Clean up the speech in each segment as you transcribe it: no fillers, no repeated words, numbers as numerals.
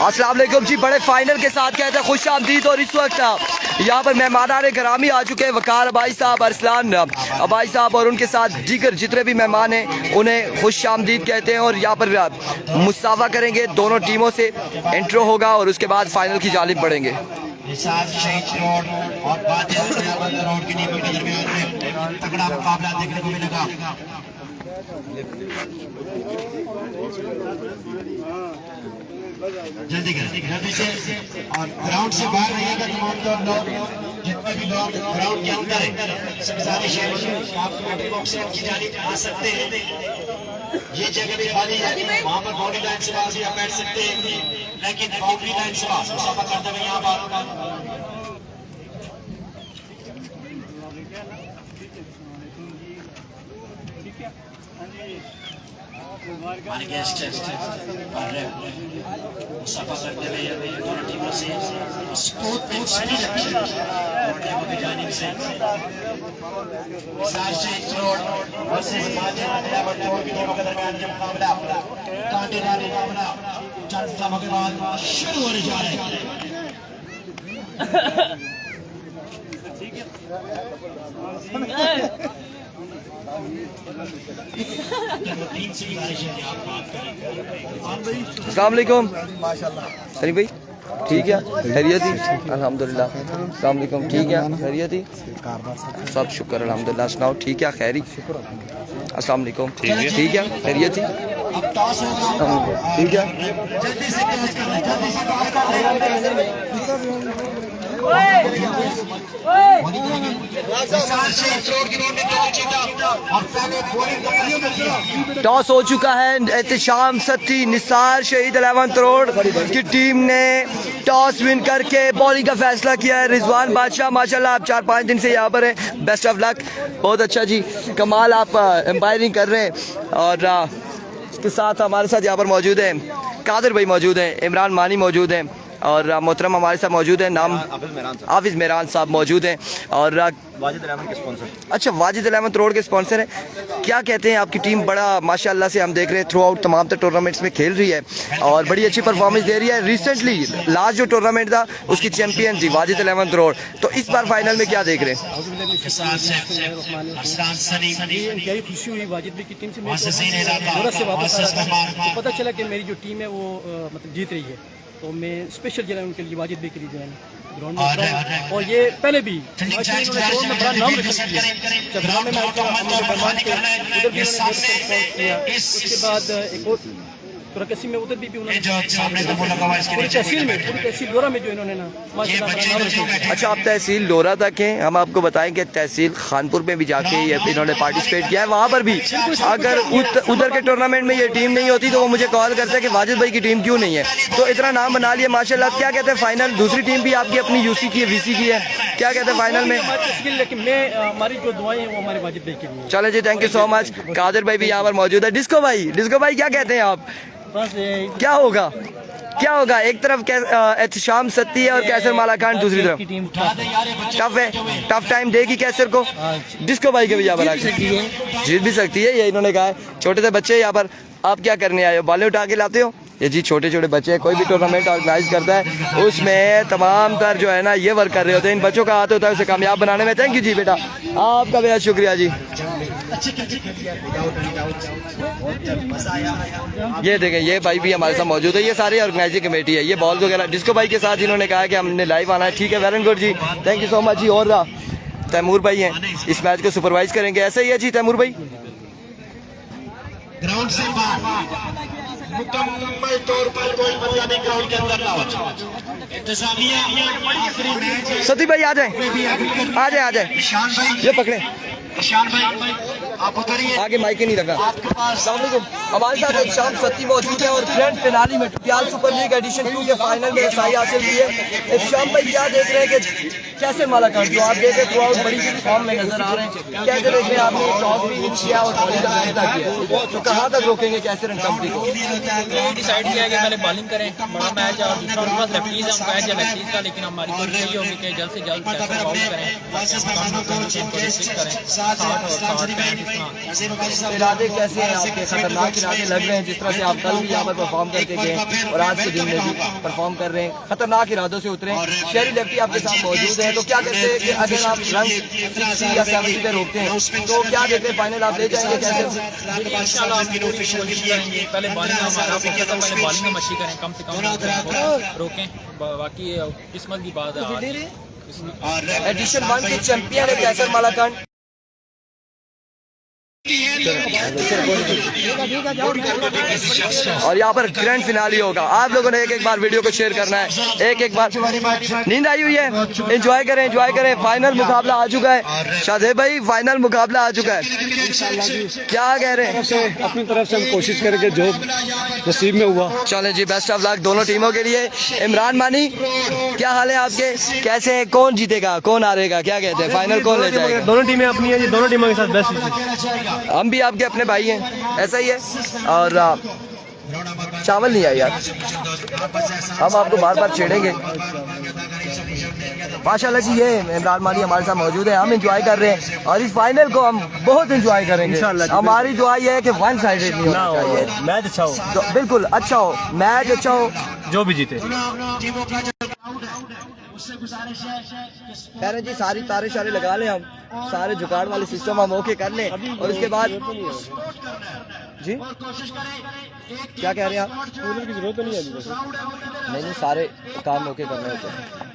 अस्सलाम वालेकुम जी। बड़े फाइनल के साथ कहते हैं खुश आमदीद। और इस वक्त यहाँ पर मेहमान गिरामी आ चुके हैं, वकार अबाई साहब, अरसलान अबाई साहब और उनके साथ दीगर जितने भी मेहमान हैं उन्हें खुश आमदीद कहते हैं। और यहाँ पर मुसाफा करेंगे, दोनों टीमों से इंट्रो होगा और उसके बाद फाइनल की जानिब बढ़ेंगे। तगड़ा मुकाबला देखने को मिलेगा। जल्दी जल्दी से और ग्राउंड से बाहर रहिएगा तमाम लोग, जितने भी लोग ग्राउंड के अंदर है सब गुजारिश है आप बैटरी बॉक्स से की जानिब आ सकते हैं। ये जगह भी खाली है, वहाँ पर बाउंड्री लाइन से बाहर भी आप बैठ सकते हैं, लेकिन बाउंड्री लाइन से बाहर मुसाफा करते हुए यहाँ पर हमारे गेस्ट मुसाफा करते हुए दोनों टीमों से स्पोर्ट एंड स्पीड दोनों टीमों की जानिब से रोड वर्सेस टोल की टीमों के दरमियान ये मुकाबला कांटेदार मुकाबला चंद समय के बाद शुरू होने जा रहा है। अस्सलाम वालेकुम सनी भाई, ठीक है खैरियत ही? अल्हम्दुलिल्लाह। अस्सलाम वालेकुम, ठीक है खैरियत ही? सब शुक्र अल्हम्दुलिल्लाह। सुनाओ ठीक है खैरी? अस्सलाम वालेकुम, ठीक है खैरियत ही? ठीक है। टॉस हो चुका है, एहतशाम सत्ती निसार शहीद 11 करोड़ की टीम ने टॉस विन करके बॉलिंग का फैसला किया है। रिजवान बादशाह माशाल्लाह आप 4-5 दिन से यहाँ पर हैं, बेस्ट ऑफ लक। बहुत अच्छा जी, कमाल आप एम्पायरिंग कर रहे हैं। और इसके साथ हमारे साथ यहाँ पर मौजूद हैं कादिर भाई, मौजूद हैं इमरान मानी, मौजूद हैं और मोहतरम हमारे साथ मौजूद है, नाम हाफिज़ मेहरान साहब मौजूद हैं। और वाजिद अहमद के स्पॉन्सर। अच्छा, वाजिद अहमद रोड के स्पॉन्सर हैं। क्या कहते हैं, आपकी टीम बड़ा माशाल्लाह से हम देख रहे हैं थ्रू आउट तमाम टूर्नामेंट्स में खेल रही है और बड़ी अच्छी परफॉर्मेंस दे रही है। रिसेंटली लास्ट जो टूर्नामेंट था उसकी चैंपियन थी वाजिद अहमद रोड, तो इस बार फाइनल में क्या देख रहे हैं? खुशी हुई वाजिद भाई की टीम से से वापस आ रहा था, तो पता चला कि मेरी जो टीम है वो मतलब जीत रही है, तो मैं स्पेशल जो है उनके लिए वाजिद भाई के लिए जो है ग्राउंड में। और ये पहले भी इन्होंने ग्राउंड में बड़ा नाम रखा किया, चंद्रा में मैच उधर भी किया। उसके बाद एक और तुरकसी में उधर भी उन्होंने पूरी तहसील लोरा में जो इन्होंने ना माशाल्लाह। अच्छा, आप तहसील लोरा तक हैं, हम आपको बताएं कि तहसील खानपुर में भी जाके इन्होंने पार्टिसिपेट किया है। वहाँ पर भी अगर उधर के टूर्नामेंट में ये टीम नहीं होती तो वो मुझे कॉल करते हैं कि वाजिद भाई की टीम क्यों नहीं है, तो इतना नाम बना लिया माशाल्लाह। क्या कहते हैं फाइनल, दूसरी टीम भी आपकी अपनी यूसी की है, वीसी की है, क्या कहते हैं फाइनल में? लेकिन मैं हमारी जो दुआएं हैं वो हमारे वाजिद भाई के लिए। चले जी, thank you so much. Qadir भाई भी यहाँ पर मौजूद है। डिस्को भाई क्या कहते हैं आप? बस क्या होगा एक तरफ एहतशाम सत्ती है और कैसर मालाकान दूसरी तरफ। टफ है, टफ टाइम देगी कैसर को। डिस्को भाई के भी यहाँ पर जीत भी सकती है, ये इन्होंने कहा है। छोटे से बच्चे यहाँ पर, आप क्या करने आए हो, बालें उठा के लाते हो? ये जी छोटे छोटे बच्चे हैं, कोई भी टूर्नामेंट ऑर्गेनाइज करता है उसमें तमाम तर जो है ना ये वर्क कर रहे होते हैं। इन बच्चों का हाथ होता है उसे कामयाब बनाने में। थैंक यू जी बेटा, आपका बेहद शुक्रिया जी। ये देखें, ये भाई भी हमारे साथ मौजूद है, ये सारी ऑर्गेनाइजिंग कमेटी है। ये बॉल वगैरह डिस्को भाई के साथ इन्होंने कहा कि हमने लाइव आना है, ठीक है, वेरी गुड जी, थैंक यू सो मच जी। और तैमूर भाई हैं, इस मैच को सुपरवाइज करेंगे, ऐसा ही है जी तैमूर भाई। ग्राउंड से मुकम्मल तौर पर कोई बंदा नहीं ग्राउंड के अंदर ना हो। इंतजामिया सती भाई आ जाए, ये पकड़े। ईशान भाई आप उतरिए, आगे माइक नहीं लगा। हमारे साथ एहतशाम सत्ती मौजूद है और ग्रैंड फिनाली में ट्रियाल सुपर लीग एडिशन 2 के फाइनल में रसाई हासिल की है। एहतशाम भाई क्या देख रहे हैं कि कैसे मालाकान जो आप देख रहे हैं थ्रू आउट बड़ी फॉर्म में नजर आ रहे हैं, कैसे देख रहे हैं आपने टॉस भी विन किया और बॉलिंग का फैसला किया, तो कहाँ तक रोकेंगे कैसे रन कंपनी को? डिसाइड किया कि पहले बॉलिंग करें, बड़ा मैच है और दूसरा उनके पास लेफ्टीज है, उनका है लेफ्टीज का, लेकिन हमारी कोशिश यही होगी कि जल्द से जल्द कैसे आउट करें, करें 60 और 60 65 इरादे कैसे हैं आपके? खतरनाक इरादे लग रहे हैं, जिस तरह से आप कल भी यहाँ पर परफॉर्म करके गए और आज के दिन में भी परफॉर्म कर रहे हैं, खतरनाक इरादों से उतरे। शेरी लेफ्टी आपके साथ मौजूद है, तो क्या कहते हैं कि अगर आप रन 60 या 70 पे रोकते हैं तो क्या कहते हैं फाइनल आप ले जाएंगे कैसे? इंशाल्लाह हम पूरी कोशिश करेंगे। पहले बॉलिंग हमारा फोकस है, पहले बॉलिंग में मशी करें, कम से कम रोकें। बाकी किस्मत की बात है। एडिशन 1 के चैंपियन है कैसर मालाकान। और यहाँ पर ग्रैंड फिनाली होगा। आप लोगों ने एक बार वीडियो को शेयर करना है, एक बार। नींद आई हुई है, एंजॉय करें। फाइनल मुकाबला आ चुका है शाहजेब भाई, फाइनल मुकाबला आ चुका है। क्या कह रहे हैं? अपनी तरफ से हम कोशिश करेंगे जो नसीब में हुआ। चलें जी, बेस्ट ऑफ लक दोनों टीमों के लिए। इमरान मानी, क्या हाल है आपके? कैसे हैं? कौन जीतेगा, कौन हारेगा, क्या कहते हैं? फाइनल कौन ले जाएगा? दोनों टीमें अपनी है, दोनों टीमों के साथ बेस्ट। हम भी आपके अपने भाई हैं, ऐसा ही है। और चावल नहीं आया यार, हम आपको बार बार छेड़ेंगे। माशाल्लाह जी, ये इमरान मानी हमारे साथ मौजूद है, हम इंजॉय कर रहे हैं और इस फाइनल को हम बहुत इंजॉय करेंगे। हमारी दुआ ये है कि वन साइडेड नहीं होना चाहिए, मैच अच्छा हो, तो बिल्कुल अच्छा हो, मैच अच्छा हो, जो भी जीते। कह रहे जी सारी तारे शारे लगा लें, हम सारे जुगाड़ वाले सिस्टम हम ओके कर लें और उसके बाद जी क्या कह रहे हैं आप? कूलर की जरूरत नहीं है, नहीं सारे काम ओके करने होते हैं।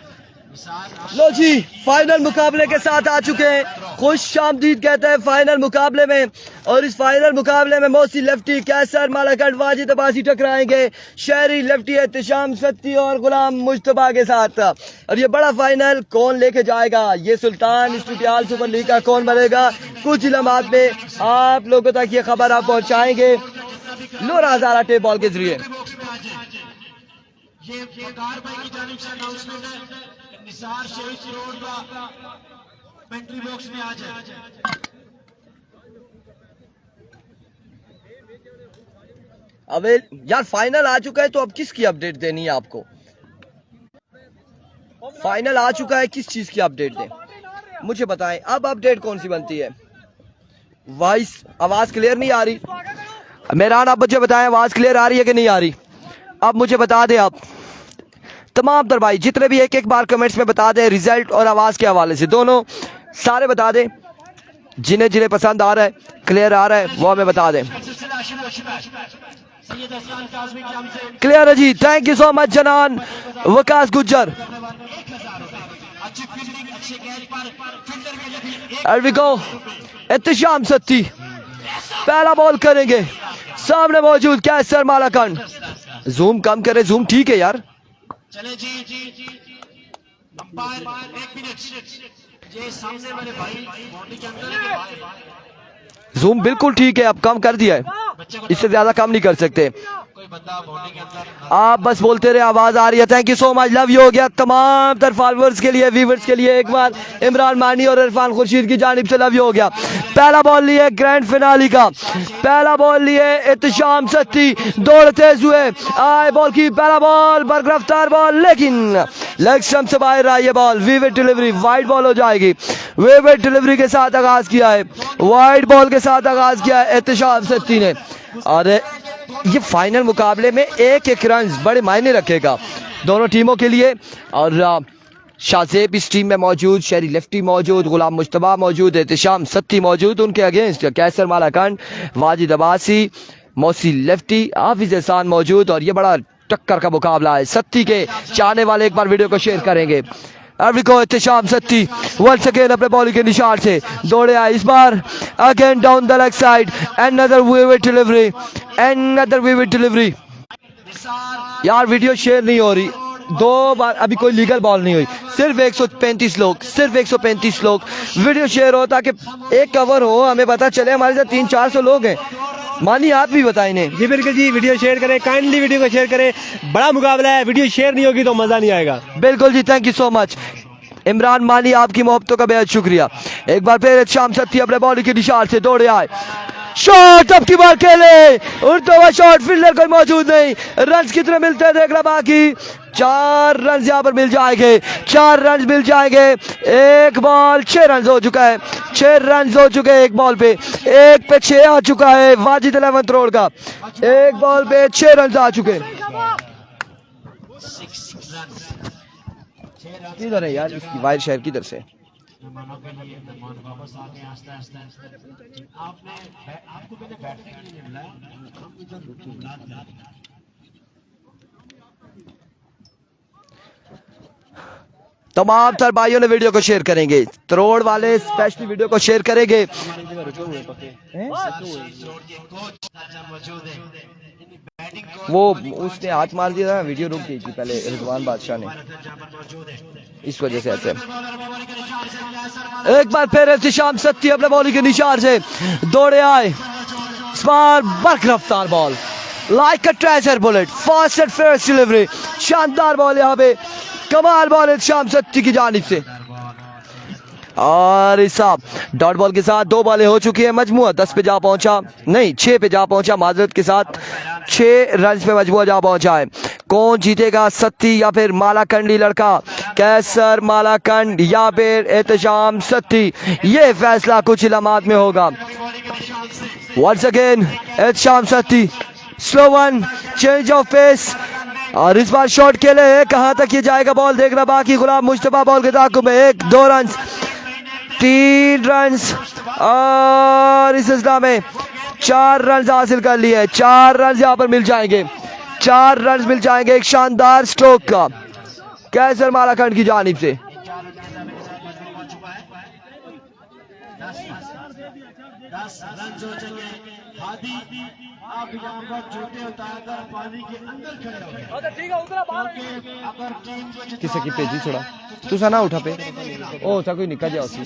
लो जी, फाइनल मुकाबले के साथ आ चुके हैं, खुश आमदीद कहते हैं फाइनल मुकाबले में। और इस फाइनल मुकाबले में मौसी लेफ्टी कैसर मालाकान वाजिद अब्बासी टकराएंगे शहरी लेफ्टी एहतशाम सत्ती और गुलाम मुश्तबा के साथ। और ये बड़ा फाइनल कौन लेके जाएगा, ये सुल्तान स्टूडियाल सुपर लीग का कौन बनेगा, कुछ लम्हात में आप लोगों तक ये खबर आप पहुंचाएंगे नूर हजारा टेप बॉल के जरिए। निसार शहीद रोड का पेंट्री बॉक्स में आ जाए। अबे यार फाइनल आ चुका है, तो अब किसकी अपडेट देनी है आपको? फाइनल आ चुका है, किस चीज की अपडेट दें मुझे बताएं। अब अपडेट कौन सी बनती है? वॉइस आवाज क्लियर नहीं आ रही मेहरान, आप मुझे बताएं आवाज क्लियर आ रही है कि नहीं आ रही? अब मुझे बता दें आप तमाम तर भाई जितने भी एक बार कमेंट्स में बता दें रिजल्ट और आवाज़ के हवाले से, दोनों सारे बता दें। जिन्हें जिन्हें पसंद आ रहा है, क्लियर आ रहा है, वो हमें बता दें। क्लियर है जी, thank you so much Janan Waqas Gujjar. Ehtesham Satti पहला बॉल करेंगे, सामने मौजूद कैसर मालाकान। जूम कम करे, जूम ठीक है यार। चले जी अंपायर 1 मिनट, ये सामने वाले भाई बॉडी के अंदर है कि बाहर? जूम बिल्कुल ठीक है, अब कम कर दिया है, इससे ज्यादा कम नहीं कर सकते। कोई बंदा बॉडी के अंदर आप बस बोलते रहे, आवाज आ रही है। Thank you so much, love you हो गया तमाम तर फॉलोअर्स के लिए, व्यूअर्स के लिए। एक बार इमरान मानी और इरफान खुर्शीद की जानिब से लव यू हो गया। पहला बॉल लिए ग्रैंड फिनाली का, पहला बॉल लिए एहतशाम सत्ती, दौड़ते हुए आए बॉल की, पहला बॉल बरगरफ्तार बॉल, लेकिन लेग स्टंप से बाहर आई ये ball. Vivid delivery, wide ball हो जाएगी। विविड डिलीवरी के साथ आगाज किया है, वाइड बॉल के साथ आगाज किया है एहतशाम सत्ती ने। और ये फाइनल मुकाबले में एक रन बड़े मायने रखेगा दोनों टीमों के लिए। और शाहजेब इस टीम में मौजूद, शहरी लेफ्टी मौजूद, गुलाम मुश्तबा मौजूद, एहतशाम सत्ती मौजूद। उनके अगेंस्ट कैसर मालाकान, वाजिद अब्बासी, मौसी लेफ्टी, हाफिज एहसान मौजूद। और ये बड़ा टक्कर का मुकाबला है। सत्ती के चाहने वाले एक बार वीडियो को शेयर करेंगे। एहतशाम सत्ती वंस अगेन अपने बॉलिंग के निशान से दौड़े आए, इस बार again down the leg side, another vivid delivery, another vivid delivery. यार वीडियो शेयर नहीं हो रही, 2 बार अभी कोई लीगल बॉल नहीं हुई, सिर्फ 135 लोग, सिर्फ 135 लोग वीडियो शेयर हो ताकि एक कवर हो, हमें पता चले। हमारे साथ 300-400 लोग हैं। मानी आप भी बताएं इन्हें। जी बिल्कुल जी, वीडियो शेयर करें, काइंडली वीडियो को शेयर करें, बड़ा मुकाबला है, वीडियो शेयर नहीं होगी तो मजा नहीं आएगा। बिल्कुल जी, thank you so much Imran Mani, आपकी मोहब्बतों का बेहद शुक्रिया। एक बार फिर शाम सत्ती अपने बॉलिंग के निशान से दौड़े आए, शॉट अब की बार खेले, उड़ता हुआ शॉट, फील्डर कोई मौजूद नहीं, रन कितने मिलते हैं देखना बाकी। 4 रन यहाँ पर मिल जाएंगे, 4 रन मिल जाएंगे। एक बॉल 6 रन हो चुका है, 6 रन हो चुके हैं एक बॉल पे, एक पे 6 आ चुका है वाजिद 11th रोड का, एक बॉल पे 6 रन आ चुके। किधर है यार इसकी वायर शेयर, किधर से? तमाम तर भाइयों ने वीडियो को शेयर करेंगे, तरोड़ वाले स्पेशली वीडियो को शेयर करेंगे। वो उसने हाथ मार दिया था, वीडियो रुक गई थी पहले रिजवान बादशाह ने, इस वजह से ऐसे। एक बार फिर एहतिशाम सत्ती अपने बॉलिंग के निशान से दौड़े आए, बर्क रफ्तार ball, like a tracer bullet, fast and fairest delivery, शानदार बॉल यहाँ पे, कमाल बॉल एहतिशाम सत्ती की जानिब से। और इस डॉट बॉल के साथ 2 बॉलें हो चुकी है, मजमुआ 10 पे जा पहुंचा, नहीं 6 पे जा पहुंचा, माजरत के साथ 6 रन पे मजमुआ जा पहुंचा है। कौन जीतेगा, सत्ती या फिर मालाकंडी लड़का, कैसर मालाकंड या फिर एहतिशाम सत्ती, ये फैसला कुछ इलामात में होगा। Once again Ehtisham Satti, slow one, change of pace, और इस बार शॉट खेले, कहां तक ये जाएगा बॉल देखना बाकी। गुलाम मुस्तफा बॉल के ताकुब में 1 2 रन, 3 रन, और इस सिलसिला में 4 रन हासिल कर लिए, 4 रन यहाँ पर मिल जाएंगे, 4 रन मिल जाएंगे एक शानदार स्ट्रोक का कैसर मालाखंड की जानिब से। किसे की पेजी छोड़ा तू सा ना उठा पे ओ सा कोई निकल जाओ उसी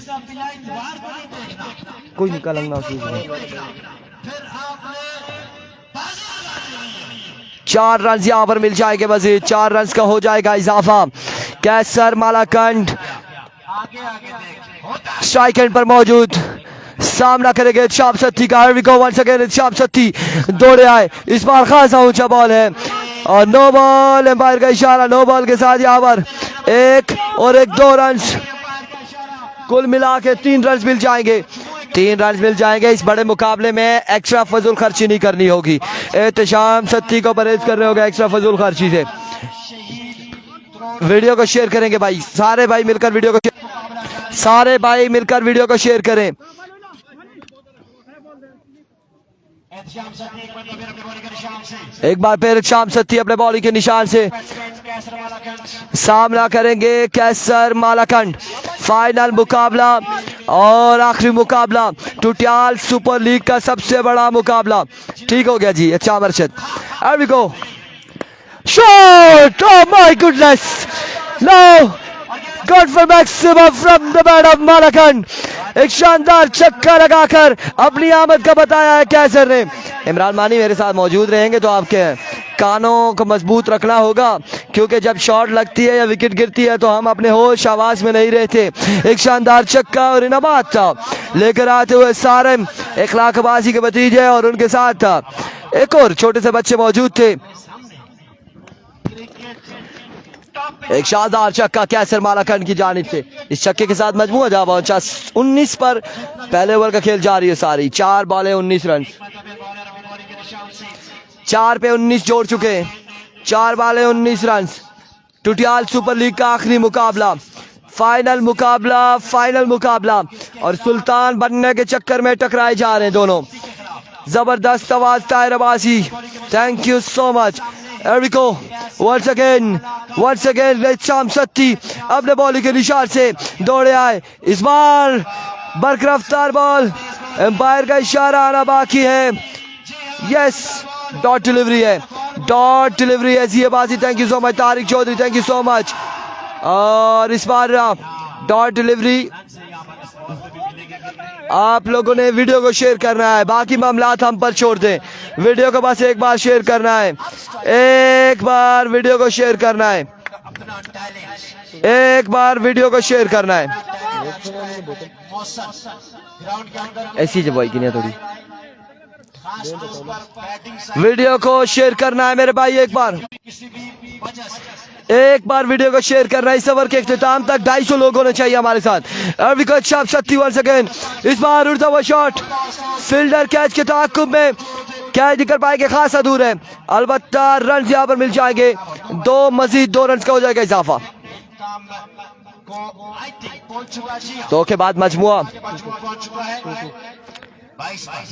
कोई निकल ना उसी 4 रन यहाँ पर मिल जाएंगे, मजीद 4 रन का हो जाएगा इजाफा। कैसर मालाखंड स्ट्राइक एंड पर मौजूद, सामना करेंगे शाम सत्ती का। वंस अगेन शाम सत्ती दौड़े आए, इस बार खासा ऊंचा बॉल है और नो बॉल, एम्पायर का इशारा, नो बॉल के साथ यहाँ पर 1 और 1 2 रन, कुल मिला के 3 रन मिल जाएंगे, 3 रन मिल जाएंगे। इस बड़े मुकाबले में एक्स्ट्रा फजूल खर्ची नहीं करनी होगी, एहतिशाम सत्ती को परहेज करने होगा एक्स्ट्रा फजूल खर्ची से। वीडियो को शेयर करेंगे भाई, सारे भाई मिलकर वीडियो को, सारे भाई मिलकर वीडियो को शेयर करें। एक बार फिर शाम सत्ती अपने बॉलिंग के निशान से सामना करेंगे कैसर मालाखंड। फाइनल मुकाबला और आखिरी मुकाबला, टुटियाल सुपर लीग का सबसे बड़ा मुकाबला। ठीक हो गया जी, अच्छा मर्शद, here we go, shot, oh my goodness, no, good for maximum from the bat of Malakhand। एक शानदार छक्का लगाकर अपनी आमद का बताया है कैसर ने। इमरान मानी मेरे साथ मौजूद रहेंगे तो आपके कानों को मजबूत रखना होगा, क्योंकि जब शॉट लगती है या विकेट गिरती है तो हम अपने होश आवाज में नहीं रहते। एक शानदार छक्का और इनामात था लेकर आते हुए सारे इखलाकबाजी के भतीजे, और उनके साथ था एक और छोटे से बच्चे मौजूद थे। एक शानदार छक्का कैसर मालाखंड की जानिब से, इस छक्के के साथ मजमूआ जा पहुंचा 19 पर। पहले ओवर का खेल जारी है सारी, 4 बॉलें 19 रन, 4 पे 19 जोड़ चुके, 4 बॉलें 19 रन। टुटियाल सुपर लीग का आखिरी मुकाबला, फाइनल मुकाबला, फाइनल मुकाबला, और सुल्तान बनने के चक्कर में टकराए जा रहे हैं दोनों। जबरदस्त आवाज Tahir Abbasi, thank you so much. Here we go, once again शाम सत्ती अपने बॉलिंग के निशान से दौड़े आए, इस बार बर्क रफ्तार बॉल, एम्पायर का इशारा आना बाकी है। यस, डॉट डिलीवरी है, डॉट डिलीवरी है जी बाजी, thank you so much. Tariq Chaudhry, thank you so much. और इस बार डॉट डिलीवरी, आप लोगों ने वीडियो को शेयर करना है, बाकी मामलात हम पर छोड़ दें। वीडियो को बस एक बार शेयर करना है, एक बार वीडियो को शेयर करना है, एक बार वीडियो को शेयर करना है। ऐसी जब भाई की नहीं थोड़ी खास तौर पर बैटिंग साइड वीडियो को शेयर करना है मेरे भाई, किसी भी वजह से एक बार वीडियो को शेयर करना है। इस ओवर के इख्तिताम तक 250 लोग होने चाहिए हमारे साथ। और विकेट शॉट 31 सेकेंड, इस बार उड़ता हुआ शॉट, फील्डर कैच के ताक़ुब में कैच कर पाएंगे, खासा दूर है, अलबत्ता रन यहाँ पर मिल जाएंगे, मजीद 2 रन का हो जाएगा इजाफा। काम को आई थिंक पहुंच चुका है। जी तो के बाद मजमुआ पहुंच चुका है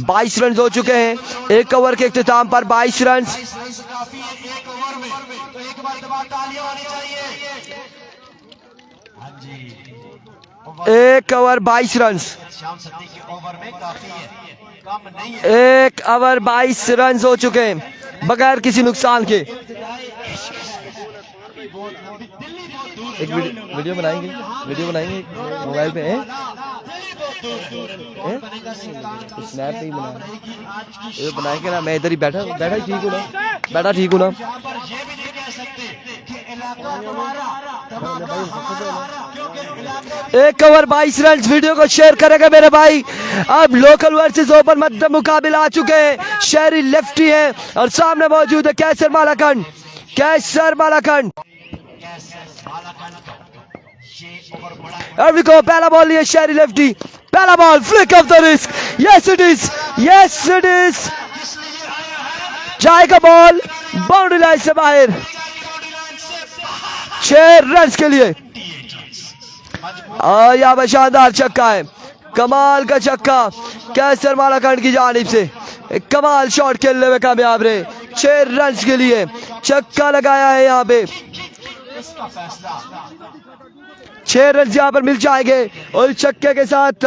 22 रन हो चुके हैं एक ओवर के इख्तिताम पर। 22 रन काफी है एक ओवर में, तो एक बार दबा तालियां होनी चाहिए। हाँ जी, एक ओवर 22 रन, शाम सत्ती के ओवर में काफी है, कम नहीं है। एक ओवर 22 रन हो चुके हैं बगैर किसी नुकसान के। एक वीडियो बनाएंगे मोबाइल पे हैं, स्नैप पे ही बनाएंगे ना। मैं इधर ही बैठा ही ठीक हूँ ना। एक ओवर 22 रन, वीडियो को शेयर करेगा मेरे भाई। अब लोकल वर्सेस ओपन मध्य मुकाबला आ चुके हैं। शहरी लेफ्टी है और सामने मौजूद है कैसर मालाखंड। को पहला बॉल लिया शहरी लेफ्टी, पहला ball, flick of the risk, yes it is, जाएगा बॉल बाउंड्री लाइन से बाहर, 6 रन के लिए। यहाँ पर शानदार छक्का है, कमाल का छक्का कैसर मालाखंड की जानिब से, कमाल शॉट खेलने में कामयाब रहे। 6 रन के लिए छक्का लगाया है यहाँ पे, 6 रन यहाँ पर मिल जाएंगे। और छक्के के साथ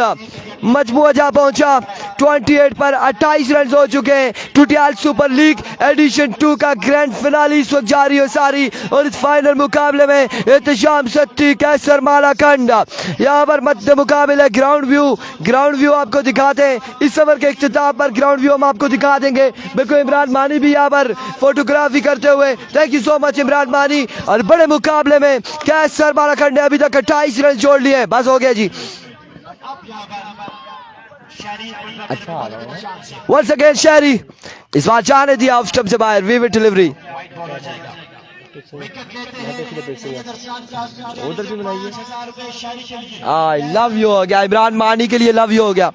मजमुआ जहाँ पहुंचा 28 पर 28 रन हो चुके हैं। टुटियाल सुपर लीग एडिशन 2 का ग्रैंड फिनाली इस वक्त जारी हो सारी, और इस फाइनल मुकाबले में एहतशाम सत्ती कैसर मालाखंड। यहाँ पर मध्य मुकाबले ग्राउंड व्यू आपको दिखाते हैं। इस ओवर के इख्तिताम पर ग्राउंड व्यू हम आपको दिखा देंगे। बिल्कुल इमरान मानी भी यहाँ पर फोटोग्राफी करते हुए, thank you so much Imran मानी। और बड़े मुकाबले में कैसर मालाखंड ने अभी तक 28 रन जोड़ लिए। बस हो गया जी। अच्छा वंस अगेन शहरी, इस बार जाने दिया ऑफ स्टंप से बाहर, विविड डिलीवरी। उधर भी बनाइए, आई लव यू हो गया, इमरान मानी के लिए लव यू हो गया।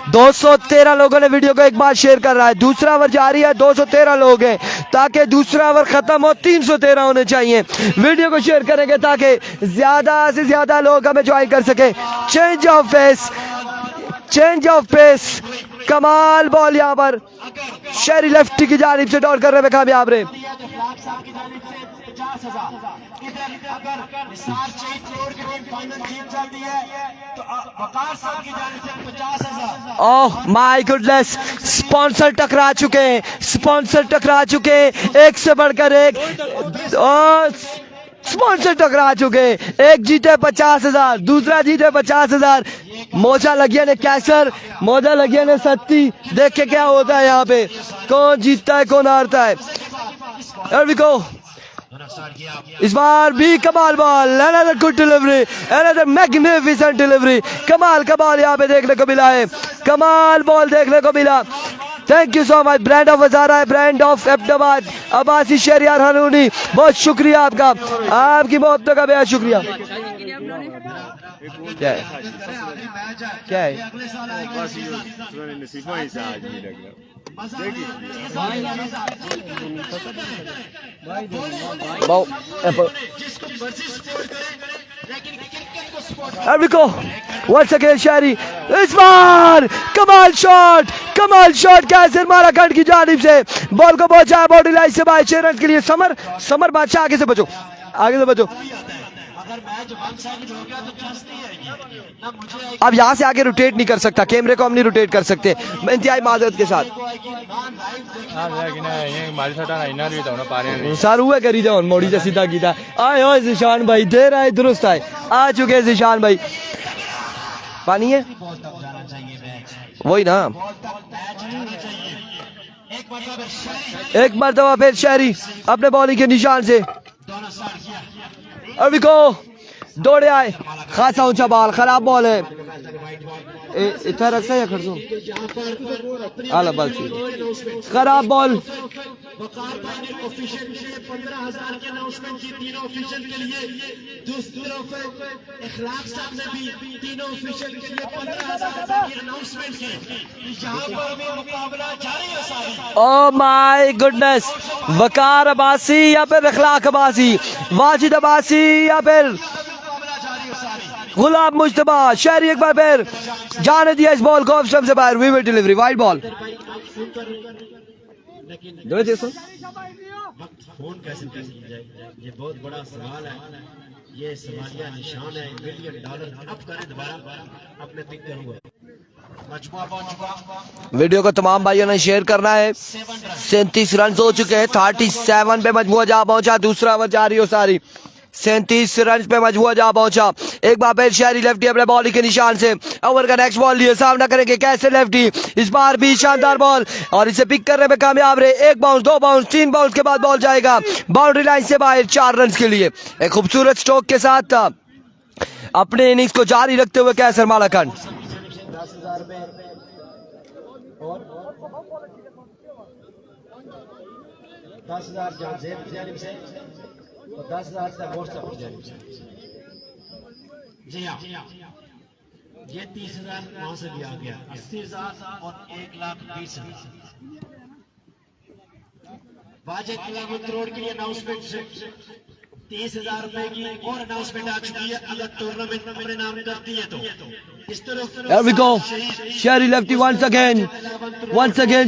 213 लोगों ने वीडियो को एक बार शेयर कर रहा है। दूसरा ओवर जारी है, 213 लोग हैं, ताकि दूसरा ओवर खत्म हो 313 होने चाहिए। वीडियो को शेयर करेंगे ताकि ज्यादा से ज्यादा लोग हमें ज्वाइन कर सके। चेंज ऑफ पेस, कमाल बॉल यहाँ पर शहरी लेफ्टी की जानिब से डॉट करने में कामयाब रहे। ओह माय गुडनेस, स्पॉन्सर टकरा चुके हैं, एक से बढ़कर एक स्पॉन्सर टकरा चुके। एक जीते 50,000, दूसरा जीते 50,000। मोजा लगिया ने कैसर, मोजा लगिया ने सत्ती। देख के क्या होता है यहाँ पे, कौन जीतता है कौन हारता है। Here we go. इस बार भी कमाल ball, another good delivery, another magnificent delivery. कमाल का बॉल यहाँ पे देखने को मिला है, कमाल बॉल देखने को मिला। Thank you so much. Brand of Hazara है, ब्रांड ऑफ अहमदाबाद, अब्बासी शहरियार हनूनी, बहुत शुक्रिया आपका, आपकी मोहब्बत का बेहद शुक्रिया। क्या है शहरी, इस बार कमाल शॉट कैसर मालाखंड की जानिब से, बॉल को पहुंचा बाउंड्री लाइन से बाहर। 6 रन के लिए समर बादशाह, आगे से बचो। अब यहाँ से आगे रोटेट नहीं कर सकता, कैमरे को हम नहीं रोटेट कर सकते, इंतहाई माजरत के साथ। सर हुआ करी जाओ मोड़ी से सीधा कीता। आए हो जिशान भाई, देर आए दुरुस्त आए, आ चुके जिशान भाई। पानी है वही ना। एक मरतबा फिर शहरी अपने बॉलिंग के निशान से, अभी को दौड़े आए, खासा ऊंचा बॉल, खराब बॉल है। इतना रखा या खर्चो आला बाल खराब बॉल वकार भाई ने ऑफिशियल के लिए 15,000 की अनाउंसमेंट की तीनों ऑफिशियल के लिए। दूसरी तरफ इखलाक साहब ने भी तीनों ऑफिशियल के लिए 15,000 की अनाउंसमेंट की। यहाँ पर भी मुकाबला जारी है सारी। ओ माय गुडनेस, वकार अब्बासी या फिर इखलाक अब्बासी, वाजिद अब्बासी या फिर गुलाब मुश्तबा। शहरी एक बार फिर जाने दिया इस बॉल को ऑफ स्टंप से बाहर। We will delivery wide ball. Phone कैसे किया जाए, ये बहुत बड़ा सवाल है। ये सवालिया निशान है। $1 मिलियन अब करें दोबारा अपने पिक करूंगा। मजमुआ पहुंच चुका। वीडियो को तमाम भाइयों ने शेयर करना है। 37 रन हो चुके हैं। 37 पे मजमुआ जा पहुंचा। दूसरा ओवर जारी हो सारी। 37 रन पे मजमुआ जा पहुंचा। एक बार फिर शहरी लेफ्टी अपने बॉलिंग के निशान से ओवर का नेक्स्ट बॉल लिए सामना करेंगे कैसे लेफ्टी। इस बार भी शानदार बॉल और इसे पिक करने में कामयाब रहे। 1 बाउंस 2 बाउंस 3 बाउंस के बाद बॉल जाएगा बाउंड्री लाइन से बाहर 4 रन के लिए। एक खूबसूरत स्ट्रोक के साथ अपने इनिंग्स को जारी रखते हुए कैसर मालाखंड। 10,000 में और 10,000 जेब की जानिब से और 10,000 व्हाट्सएप की जानिब से। जी हाँ, ये 30,000 वहां से भी आ गया। 80,000 और 1,20,000। वाजिद करोड़ की अनाउंसमेंट से 30,000 रुपए की और अनाउंसमेंट आ चुकी है। अगर टूर्नामेंट अपने नाम करती है तो इस तरफ Here we go. शहरी लेफ्टी once again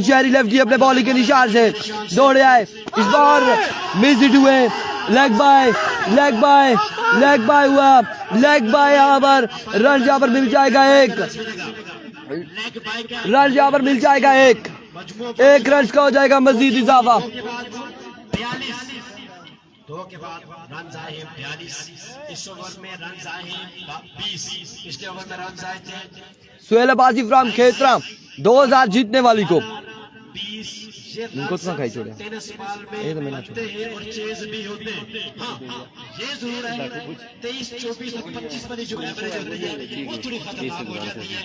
शहरी लेफ्टी अपने बॉलिंग के निशान से दौड़े आए। इस बार मिस इट हुए। लेग बाय हुआ। लेग बाय यहाँ पर रन यहाँ पर मिल जाएगा एक रन का हो जाएगा मजीद इजाफा। 2 के बाद रन आए हैं 42। इस ओवर में रन आए हैं 20। पिछले ओवर में रन आए थे सुहेल अब्बासी फ्रॉम खेतरा 2000 जीतने वाली को 20। इनको तो खाई छोड़े। टेनिस बॉल में ये तो मैंने बनते हैं और चेज भी होते हैं। हाँ, ये जरूर है 23, 24 और 25 वाली जो एवरेज होती है वो थोड़ी खतरनाक हो जाती है।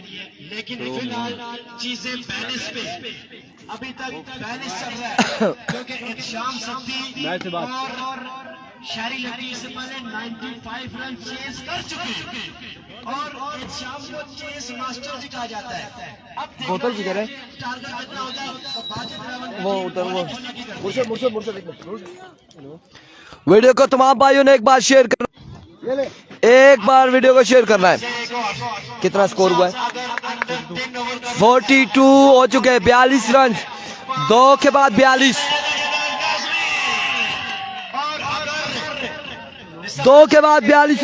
लेकिन फिलहाल चीजें बैलेंस पे अभी तक बैलेंस चल रहा है क्योंकि इत्शाम सब्ती और शहरी लेफ्टी से पहले 95 रन चेज कर चुके हैं और इत्शाम को चेज मास्टर जी कहा जाता है। अब बोतल की तरह टारगेट कितना होगा वो वीडियो को तमाम भाइयों ने एक बार शेयर करना है। कितना स्कोर हुआ है? 42 हो चुके हैं। 42 रन 2 के बाद 42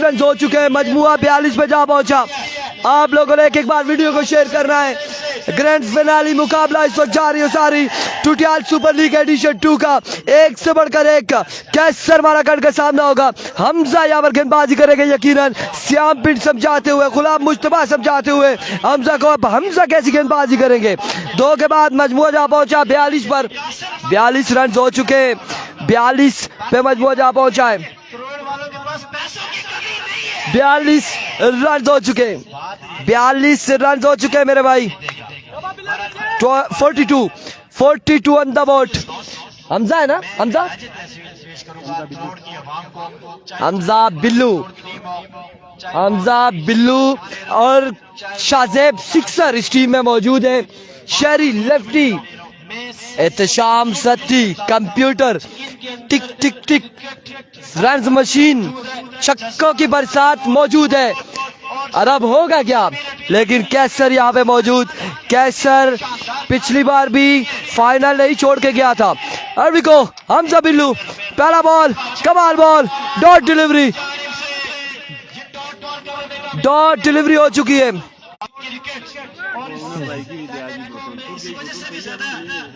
रन हो चुके हैं। मजमुआ 42 पे जा पहुंचा। आप लोगों ने एक बार वीडियो को शेयर करना है। ग्रैंड फिनाली मुकाबला इस वक्त जारी है सारी टूटियाल सुपर लीग एडिशन 2 का। एक से बढ़कर एक कैसर मालाखंड का सामना होगा। हमजा यहाँ पर गेंदबाजी करेंगे यकीनन। श्याम पिंड समझाते हुए, गुलाब मुश्तबा समझाते हुए हमजा को। अब हमजा कैसी गेंदबाजी करेंगे? 2 के बाद मजमुआ जा पहुंचा 42 पर। 42 रन हो चुके। 42 पे मजमुआ जा पहुंचा है। 42 रन हो चुके। 42 रन हो चुके मेरे भाई। 42 ऑन द बोर्ड। हमजा है ना? हमजा बिल्लू और शाजेब सिक्सर इस टीम में मौजूद है। शहरी लेफ्टी एहतशाम सत्ती कंप्यूटर टिक टिक टिक रन मशीन छक्कों की बरसात मौजूद है। और अब होगा क्या? लेकिन कैसर यहाँ पे मौजूद। कैसर पिछली बार भी फाइनल नहीं छोड़ के गया था। अरवी को हमजा बिल्लू पहला बॉल कमाल बॉल डॉट डिलीवरी हो चुकी है। इस वजह से भी ज्यादा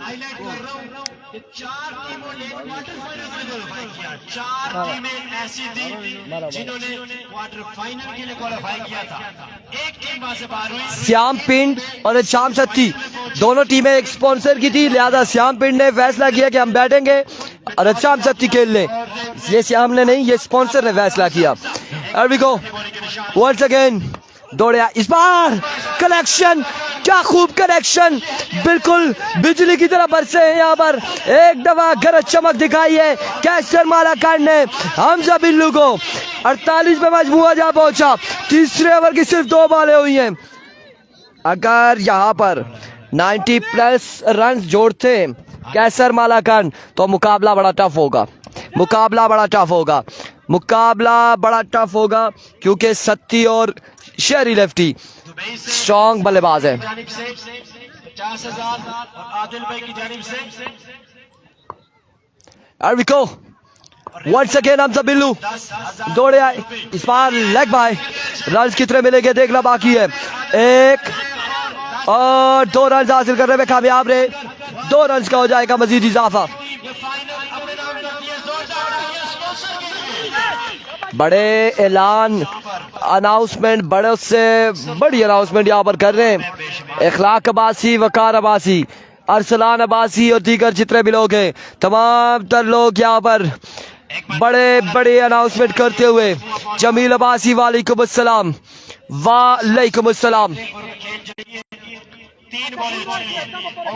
हाईलाइट कर रहा हूं कि 4 टीमों ने क्वार्टर फाइनल में क्वालिफाई किया। 4 टीमें ऐसी थी जिन्होंने क्वार्टर फाइनल के लिए क्वालिफाई किया था। एक टीम वहां से बाहर हुई। श्याम पिंड और श्याम सत्ती दोनों टीमें एक स्पॉन्सर की थी, लिहाजा श्याम पिंड ने फैसला किया कि हम बैठेंगे और श्याम सत्ती खेल लें। ये श्याम ने नहीं, ये स्पॉन्सर ने फैसला किया। अरवी को वंस अगेन दौड़े इस बार कलेक्शन, क्या खूब कलेक्शन, बिल्कुल बिजली की तरह बरसे हैं यहाँ पर। एक दफा गरज चमक दिखाई है कैसर मालाकान ने हमजा बिल्लू को। 48 पे मजमुआ जा पहुंचा। तीसरे ओवर की सिर्फ 2 बॉलें हुई हैं। अगर यहाँ पर 90 प्लस रन जोड़ते कैसर मालाकान तो मुकाबला बड़ा टफ होगा, मुकाबला बड़ा टफ होगा, मुकाबला बड़ा टफ होगा, क्योंकि सत्ती और शेरी लेफ्टी स्ट्रॉन्ग बल्लेबाज है। जानिब से 50,000 और आदिल भाई की जानिब से अरविको वंस अगेन हमजा बिल्लू दौड़े आए, इस बार लेग बाय। रन कितने मिलेंगे देखना बाकी है। 1 और 2 रन हासिल करने में कामयाब रहे। 2 रन का हो जाएगा मजीद इजाफा। बड़े ऐलान अनाउंसमेंट, बड़े से बड़ी अनाउंसमेंट यहाँ पर कर रहे हैं। इखलाक अब्बासी, वकार अब्बासी, अरसलान अब्बासी और दीगर जितने भी लोग हैं, तमाम तर लोग यहाँ पर बड़े बड़े अनाउंसमेंट करते हुए। जमील अब्बासी वालेकुम अस्सलाम, वालेकुम अस्सलाम।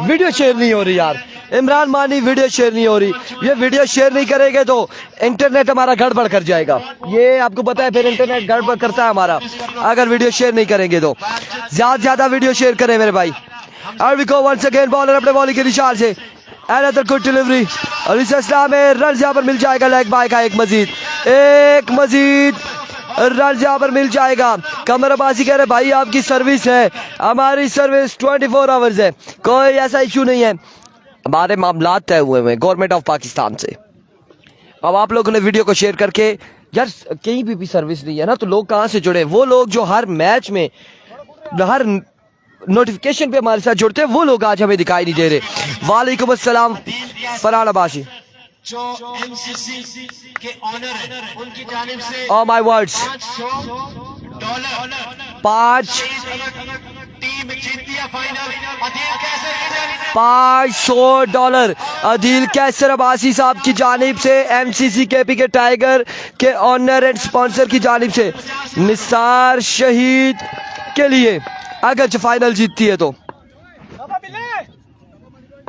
वीडियो शेयर नहीं हो रही यार, इमरान मानी वीडियो शेयर नहीं हो रही। ये वीडियो शेयर नहीं करेंगे तो इंटरनेट हमारा गड़बड़ कर जाएगा, ये आपको पता है, फिर इंटरनेट गड़बड़ करता है हमारा अगर वीडियो शेयर नहीं करेंगे तो। ज्यादा वीडियो शेयर करें मेरे भाई। अरविको वंस अगेन बॉलर अपने बॉलिंग के निशान से, अनदर गुड डिलीवरी और इस सिलसिला में रन यहाँ पर मिल जाएगा। लेग बाय का एक मजीद रन यहाँ पर मिल जाएगा। कमर अब्बासी कह रहे भाई आपकी सर्विस है, हमारी सर्विस 24 आवर्स है, कोई ऐसा इशू नहीं है, हमारे मामलात तय हुए हैं गवर्नमेंट ऑफ पाकिस्तान से। अब आप लोगों ने वीडियो को शेयर करके, यार कहीं भी सर्विस नहीं है ना तो लोग कहाँ से जुड़े? वो लोग जो हर मैच में हर नोटिफिकेशन पे हमारे साथ जुड़ते हैं, वो लोग आज हमें दिखाई नहीं दे रहे। वालेकुम अस्सलाम फरहान अब्बासी, जो एमसीसी के ऑनर हैं उनकी जानिब से ऑल माय वर्ड्स $500 5 टीम जीती है फाइनल। अदील कैसर की जानिब से $500 अदील कैसर अब्बासी साहब की जानिब से, एमसीसी केपी के टाइगर के ऑनर एंड स्पॉन्सर की जानिब से निसार शहीद के लिए अगर जो फाइनल जीतती है तो।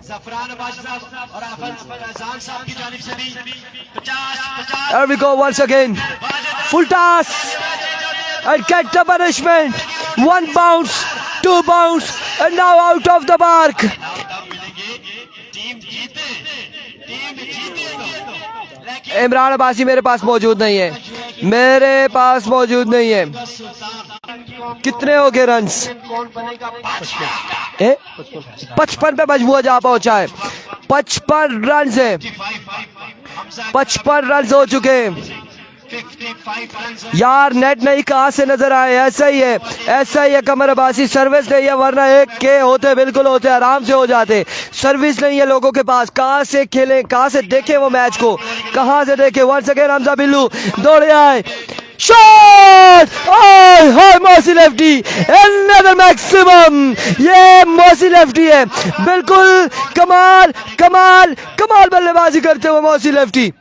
जफरान अब्बासी साहब और आफान साहब की जानिब से भी 50 Here we go once again. Full toss and get the punishment. 1 bounce, 2 bounce and now out of the park. Team जीते इमरान अब्बासी मेरे पास मौजूद नहीं है, मेरे पास मौजूद नहीं है। कितने हो गए रन्स? 55 पे मजबूर जा पहुंचा है। 55 रन है, 55 रन हो चुके हैं यार। नेट नहीं कहाँ से नजर आए, ऐसा ही है, ऐसा ही है। कमर अब्बासी सर्विस नहीं है, वरना एक के होते बिल्कुल होते, आराम से हो जाते। सर्विस नहीं है लोगों के पास, कहाँ से खेलें, कहाँ से देखें वो मैच को, कहाँ से देखें। वंस अगेन हमजा बिल्लू दौड़े आए, शॉट, हाय मौसी लेफ्टी, अनदर मैक्सिमम। ये मौसी लेफ्टी है, बिल्कुल कमाल कमाल कमाल बल्लेबाजी करते हुए मौसी लेफ्टी।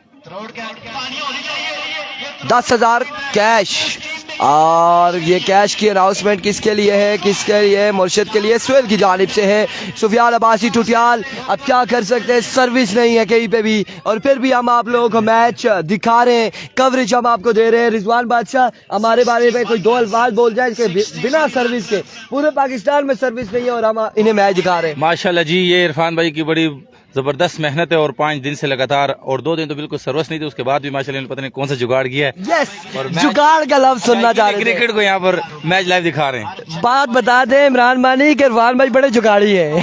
10,000 कैश, और ये कैश की अनाउंसमेंट किसके लिए है? किसके लिए? मुर्शिद के लिए, सुहेल की जानिब से है। सुफियान अब्बासी टुटियाल, अब क्या कर सकते हैं, सर्विस नहीं है कहीं पे भी, और फिर भी हम आप लोगों को मैच दिखा रहे हैं, कवरेज हम आपको दे रहे हैं। रिजवान बादशाह हमारे बारे में कोई 2 अल्फाज बोल जाए कि बिना सर्विस के पूरे पाकिस्तान में सर्विस नहीं है और हम इन्हें मैच दिखा रहे हैं। माशाल्लाह जी, ये इरफान भाई की बड़ी जबरदस्त मेहनत है, और 5 दिन से लगातार, और 2 दिन तो बिल्कुल सर्विस नहीं थी, उसके बाद भी माशाल्लाह पता नहीं कौन सा जुगाड़ किया है। यस, जुगाड़ का लफ्ज सुनना चाह रहे थे। क्रिकेट को यहाँ पर मैच लाइव दिखा रहे हैं। बात बता दें इमरान मानी के इरफान भाई बड़े जुगाड़ी है।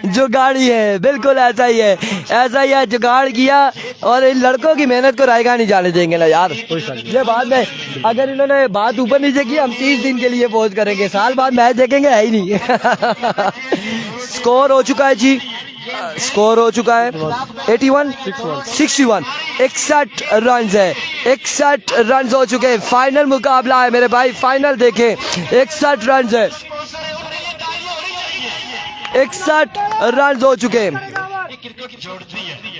जुगाड़ी है, बिल्कुल ऐसा ही है, ऐसा ही है। जुगाड़ किया और इन लड़कों की मेहनत को रायगा नहीं जाने देंगे ना यार। ये बात है, अगर इन्होंने बात ऊपर नीचे की, हम 30 दिन के लिए पहुंच करेंगे, साल बाद मैच देखेंगे, है ही नहीं। स्कोर हो चुका है जी, स्कोर हो चुका है 81 61, 61 रन है, 61 रन हो चुके हैं। फाइनल मुकाबला है मेरे भाई, फाइनल देखें, 61 रन है, 61 रन हो चुके हैं।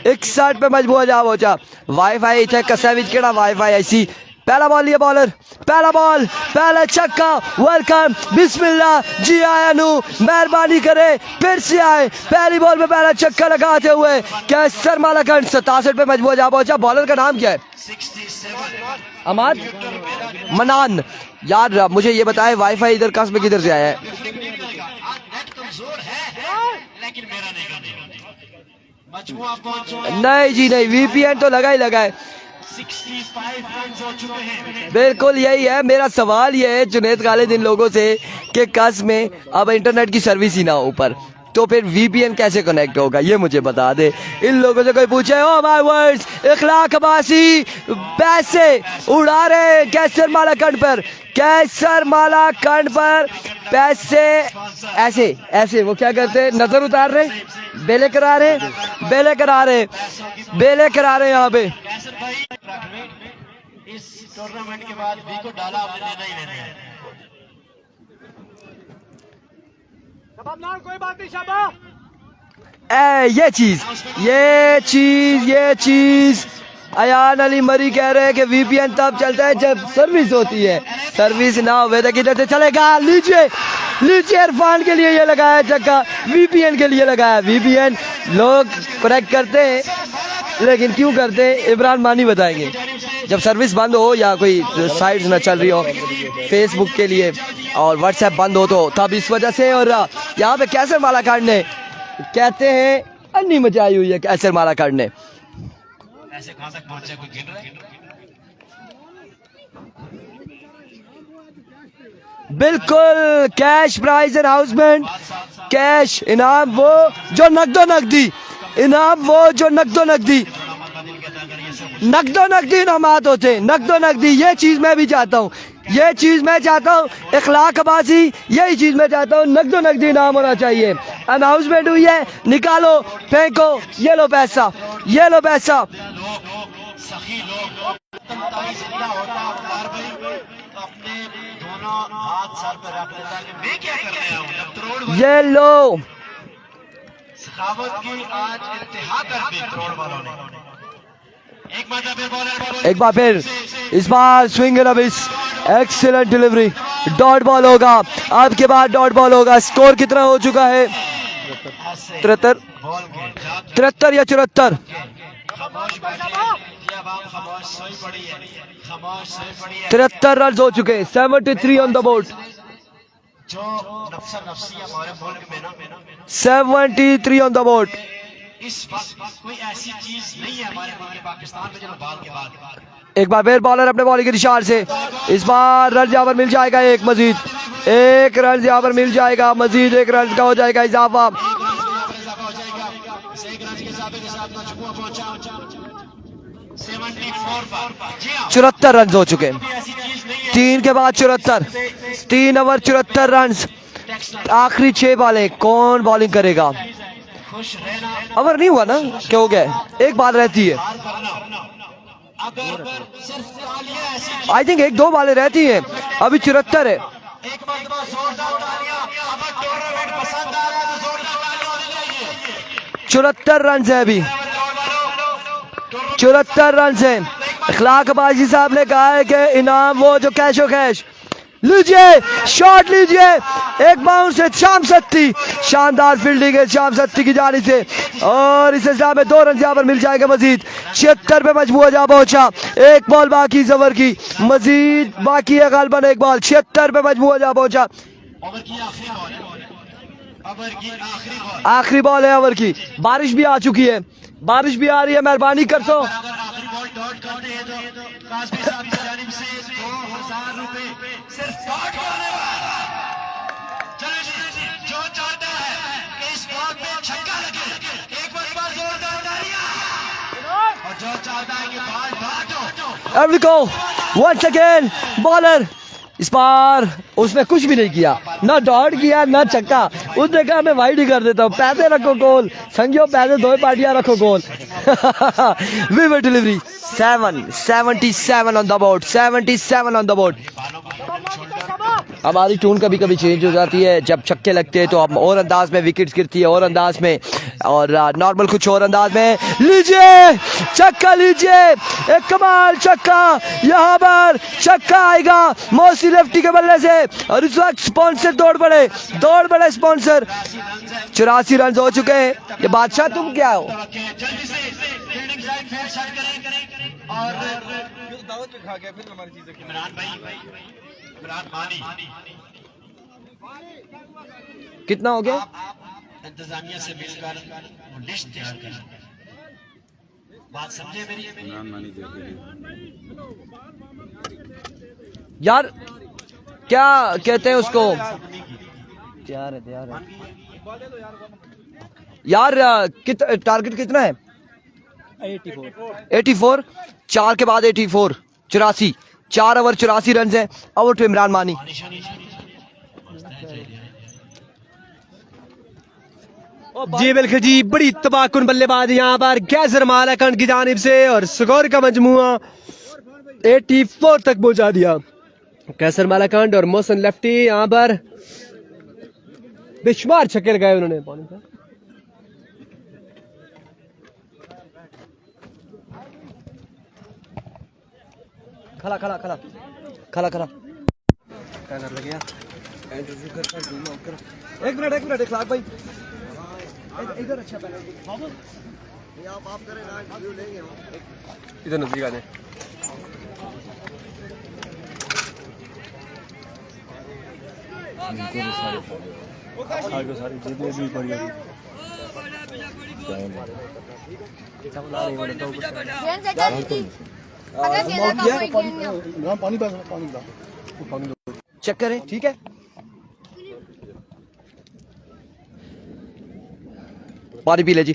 61 पे मजबूर जा पहुंचा। वाईफाई इतने कसा विच केड़ा वाईफाई ऐसी पहला बॉल लिया बॉलर, पहला बॉल, पहला छक्का, वेलकम, बिस्मिल्लाह, जी आया नू, मेहरबानी करे फिर से आए। पहली बॉल में पहला छक्का लगाते हुए कैसर मालाकंड 67 पे मजबूर जा पहुंचा। बॉलर का नाम क्या है? 67 अमाद मनान। यार मुझे ये बताए वाईफाई इधर कस्ब में किधर से आया है? नेट कमजोर है लेकिन मेरा नहीं। मजमुआ पहुंचो, नहीं जी नहीं, वीपीएन तो लगा ही लगा है। 65 रन हो चुके हैं। बिल्कुल यही है मेरा सवाल। ये है जुनैद खालिद इन लोगों से कि कस्ब में अब इंटरनेट की सर्विस ही ना हो ऊपर, तो फिर वीपीएन कैसे कनेक्ट होगा ये मुझे बता दे। इन लोगों से कोई पूछे, ओ माय वर्ड्स, इखलाक अब्बासी पैसे उड़ा रहे कैसर मालाकंड पर, कैसर मालाकंड पर पैसे ऐसे ऐसे वो क्या करते हैं, नजर उतार रहे, बेले करा रहे, बेले करा रहे, बेले करा रहे यहाँ पे। कैसर भाई इस टूर्नामेंट के बाद भी को डाला आपने लेना ही लेना है। ये चीज अयान अली मरी कह रहे हैं कि वीपीएन तब चलता है जब सर्विस होती है, सर्विस ना हो तो किधर से चलेगा। लीजिए लीजिए, इरफान के लिए ये लगाया चक्का, वीपीएन के लिए लगाया। वीपीएन लोग कनेक्ट करते हैं लेकिन क्यों करते हैं इमरान मानी बताएंगे। जब सर्विस बंद हो या कोई साइट्स ना चल रही हो फेसबुक के लिए और व्हाट्सएप बंद हो तो तब इस वजह से। और यहाँ पे कैसर मालाकांड ने कहते हैं अन्नी मचाई हुई है कैसर मालाकांड ने। ऐसे कहां तक पहुंचे, कोई गिन रहा है? बिल्कुल कैश प्राइज अनाउंसमेंट, कैश इनाम वो जो नकदो नकदी, इनाम वो जो नकदो नकदी, नकदो नकदी इनामात होते हैं, नकदो नकदी। ये चीज मैं भी चाहता हूँ, ये चीज मैं चाहता हूँ, इखलाक बाजी यही चीज मैं चाहता हूँ, नकदो नकदी इनाम होना चाहिए। अनाउंसमेंट हुई है, निकालो फेंको, ये लो पैसा, ये लो पैसा। सखी लोग जिंदा होता अवतार भाई अपने दोनों हाथ सर पर रख लेता कि मैं क्या कर रहा हूं। जब त्रोड़ ये लो सखावत की आज इंतहा कर दी त्रोड़ वालों ने। एक बार फिर बॉलर, एक बार फिर इस बार swing and miss, excellent delivery, dot ball होगा। आपके बाद डॉट बॉल होगा। स्कोर कितना हो चुका है? 73 बॉल के जात 73 या 74? खामोश बैठे या बाप खामोश सोई पड़ी है, खामोश सोई पड़ी है। 73 रन हो चुके, 73 ऑन द बोर्ड, जो नफ्सा नफ्सी हमारे मुल्क में ना 73 ऑन द बोर्ड। इस वक्त कोई ऐसी चीज नहीं है हमारे मुल्क पाकिस्तान में जो बॉल के बाद। एक बार फिर बॉलर अपने बॉलिंग के इशारे से, इस बार रन यहाँ पर मिल जाएगा एक मजीद, एक रन यहाँ पर मिल जाएगा मजीद, एक रन का हो जाएगा इजाफा। 74 रन हो चुके, 3 के बाद 74, 3 ओवर 74 रन। आखिरी 6 बॉलें कौन बॉलिंग करेगा? ओवर नहीं हुआ ना, क्या हो गया? एक बाल रहती है, आई थिंक 1-2 बॉलें रहती हैं। अभी 74 है। 74 रन है अभी, 74 रन है। इखलाक बाजी साहब ने कहा है कि इनाम वो जो कैशो कैश। लीजिए शॉट, लीजिए एक बाउंस से शाम सत्ती, शानदार फील्डिंग है शाम सत्ती की जानी से और इस हिसाब में 2 रन यहाँ पर मिल जाएगा मजीद। 76 पे मजबूर जा पहुंचा, एक बॉल बाकी जबर की, मजीद बाकी है गालबन एक बॉल। 76 पे मजबूर जा पहुंचा, आखिरी बॉल है ओवर की। बारिश भी आ चुकी है, बारिश भी आ रही है, मेहरबानी कर सो। Here we go, once again bowler, इस बार उसने कुछ भी नहीं किया, ना डॉट किया ना छक्का। उसने कहा मैं वाइड ही कर देता हूँ, पैसे रखो गोल, संजो पैसे 2 पार्टियां रखो गोल। विवर delivery 77 on the board, 77 on the board. हमारी टून कभी कभी चेंज हो जाती है, जब छक्के लगते हैं तो अब और अंदाज में विकेट्स गिरती है और अंदाज में और नॉर्मल कुछ और अंदाज में लीजिए छक्का, लीजिए एक कमाल छक्का, यहाँ पर छक्का आएगा मोसी लेफ्टी के बल्ले से। और इस वक्त स्पॉन्सर दौड़ बड़े स्पॉन्सर। 84 रन हो चुके हैं। ये बादशाह तुम क्या हो? जल्दी से फील्डिंग साइड फेयर शॉट करें और दावत पे खा गया फिर हमारी चीजें। इमरान मानी कितना हो गया? इंतजामिया से मिलकर लिस्ट तैयार करें। बात समझे मेरी? यार क्या कहते हैं उसको? तैयार है यार। टारगेट कितना है? 84। 4 के बाद 84, 84, 4 ओवर 84 रन है। ओवर टू इमरान मानी। जी बिल्कुल जी, बड़ी तबाहकुन बल्लेबाज यहाँ पर कैसर मालाकंड की जानिब से और स्कोर का मजमुआ 84 तक पहुंचा दिया। कैसर मालाकंड और मोहसिन लेफ्टी यहाँ पर बेशुमार छक्के लगाए उन्होंने। खला लग गया। एक मिनट इखलाक भाई इधर। अच्छा आप करें ना, वीडियो लेंगे इधर नजदीक आ जाए। चेक करें, ठीक है। पानी पी ले जी।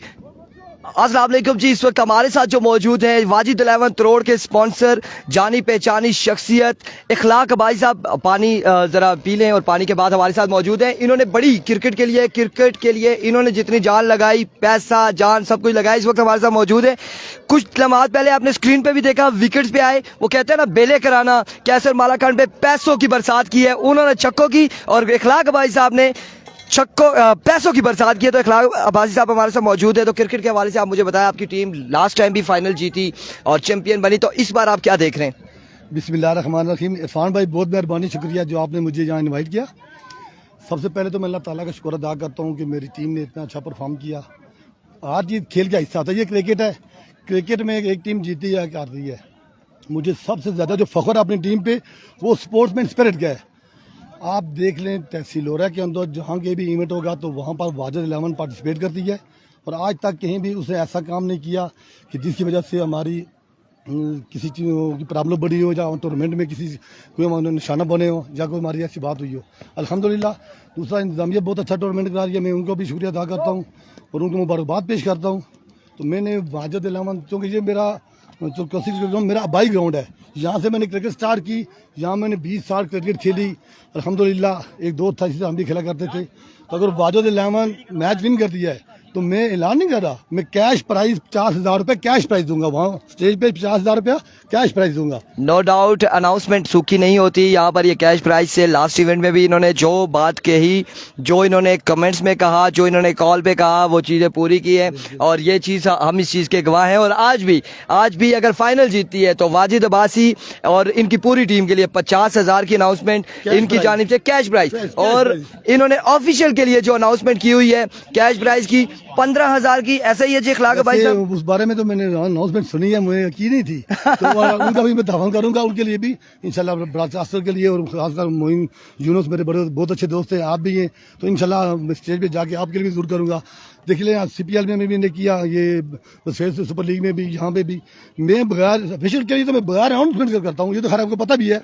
अस्सलाम वालेकुम जी। इस वक्त हमारे साथ जो मौजूद है वाजिद 11 करोड़ के स्पॉन्सर, जानी पहचानी शख्सियत इखलाक भाई साहब। पानी ज़रा पी लें और पानी के बाद हमारे साथ मौजूद हैं। इन्होंने बड़ी क्रिकेट के लिए इन्होंने जितनी जान लगाई, पैसा जान सब कुछ लगाया, इस वक्त हमारे साथ मौजूद है। कुछ लम्हात पहले आपने स्क्रीन पे भी देखा, विकेट्स पे आए। वो कहते हैं ना बेले कराना, कैसर मालाकांड पे पैसों की बरसात की है उन्होंने, छक्कों की। और इखलाक भाई साहब ने पैसों की बरसात की है। तो इखलाक अब्बासी साहब हमारे साथ मौजूद है। तो क्रिकेट के हवाले से आप मुझे बताएं, आपकी टीम लास्ट टाइम भी फाइनल जीती और चैंपियन बनी, तो इस बार आप क्या देख रहे हैं? बिस्मिल्लाहिर्रहमानिर्रहीम। इरफान भाई बहुत मेहरबानी, शुक्रिया जो आपने मुझे यहाँ इनवाइट किया। सबसे पहले तो मैं अल्लाह ताला का शुक्र अदा करता हूँ कि मेरी टीम ने इतना अच्छा परफॉर्म किया। आज ये खेल का हिस्सा था, ये क्रिकेट है। क्रिकेट में एक टीम जीती है हार रही है। मुझे सबसे ज़्यादा जो फ़ख्र अपनी टीम पे वो स्पोर्ट्समैन स्पिरिट का है। आप देख लें तहसीलोरा के अंदर जहाँ के भी इवेंट होगा तो वहाँ पर वाजिद 11 पार्टिसिपेट करती है और आज तक कहीं भी उसने ऐसा काम नहीं किया कि जिसकी वजह से हमारी किसी चीज़ की प्रॉब्लम बड़ी हो या टूर्नामेंट में किसी कोई निशाना बने हो या कोई हमारी ऐसी बात हुई हो। अल्हम्दुलिल्लाह। दूसरा इंतजामिया बहुत अच्छा टूर्नामेंट करा रही है, मैं उनको भी शुक्रिया अदा करता हूँ और उनको मुबारकबाद पेश करता हूँ। तो मैंने वाजिद 11, क्योंकि ये मेरा आबाई ग्राउंड है, यहाँ से मैंने क्रिकेट स्टार्ट की, यहाँ मैंने 20 साल क्रिकेट खेली। अल्हम्दुलिल्लाह। एक दोस्त था जिससे हम भी खेला करते थे। तो अगर वाजिद 11 मैच विन कर दिया है तो मैं ऐलान नहीं कर रहा, मैं कैश प्राइज 50,000 रुपये कैश प्राइज दूंगा। वहाँ स्टेज पे 50,000 रुपया कैश प्राइज दूंगा। नो डाउट अनाउंसमेंट सूखी नहीं होती यहाँ पर, ये कैश प्राइज से। लास्ट इवेंट में भी इन्होंने जो बात कही, जो इन्होंने कमेंट्स में कहा, जो इन्होंने कॉल पे कहा, वो चीज़ें पूरी की है और ये चीज़ हम इस चीज़ के गवाह हैं। और आज भी अगर फाइनल जीतती है तो वाजिद अब्बासी और इनकी पूरी टीम के लिए 50,000 की अनाउंसमेंट इनकी जानिब से कैश प्राइज। और इन्होंने ऑफिशियल के लिए जो अनाउंसमेंट की हुई है कैश प्राइज की 15,000 की, ऐसा ही है जी इखलाक भाई साहब? उस बारे में तो मैंने अनाउंसमेंट सुनी है, मुझे यकीन नहीं थी। तो उनका भी मैं दावा करूंगा, उनके लिए भी इंशाल्लाह ब्रॉडकास्टर के लिए, और खासकर मोइन यूनुस मेरे बहुत अच्छे दोस्त हैं, आप भी हैं, तो इंशाल्लाह स्टेज पे जाके आपके लिए भी जरूर करूंगा। देख लें, CPL में भी मैंने किया, ये सुपर लीग में भी, यहाँ पे भी मैं बगैर ऑफिशियल के लिए तो मैं बगैर अनाउंसमेंट करता हूँ, ये तो खैर आपको पता भी है।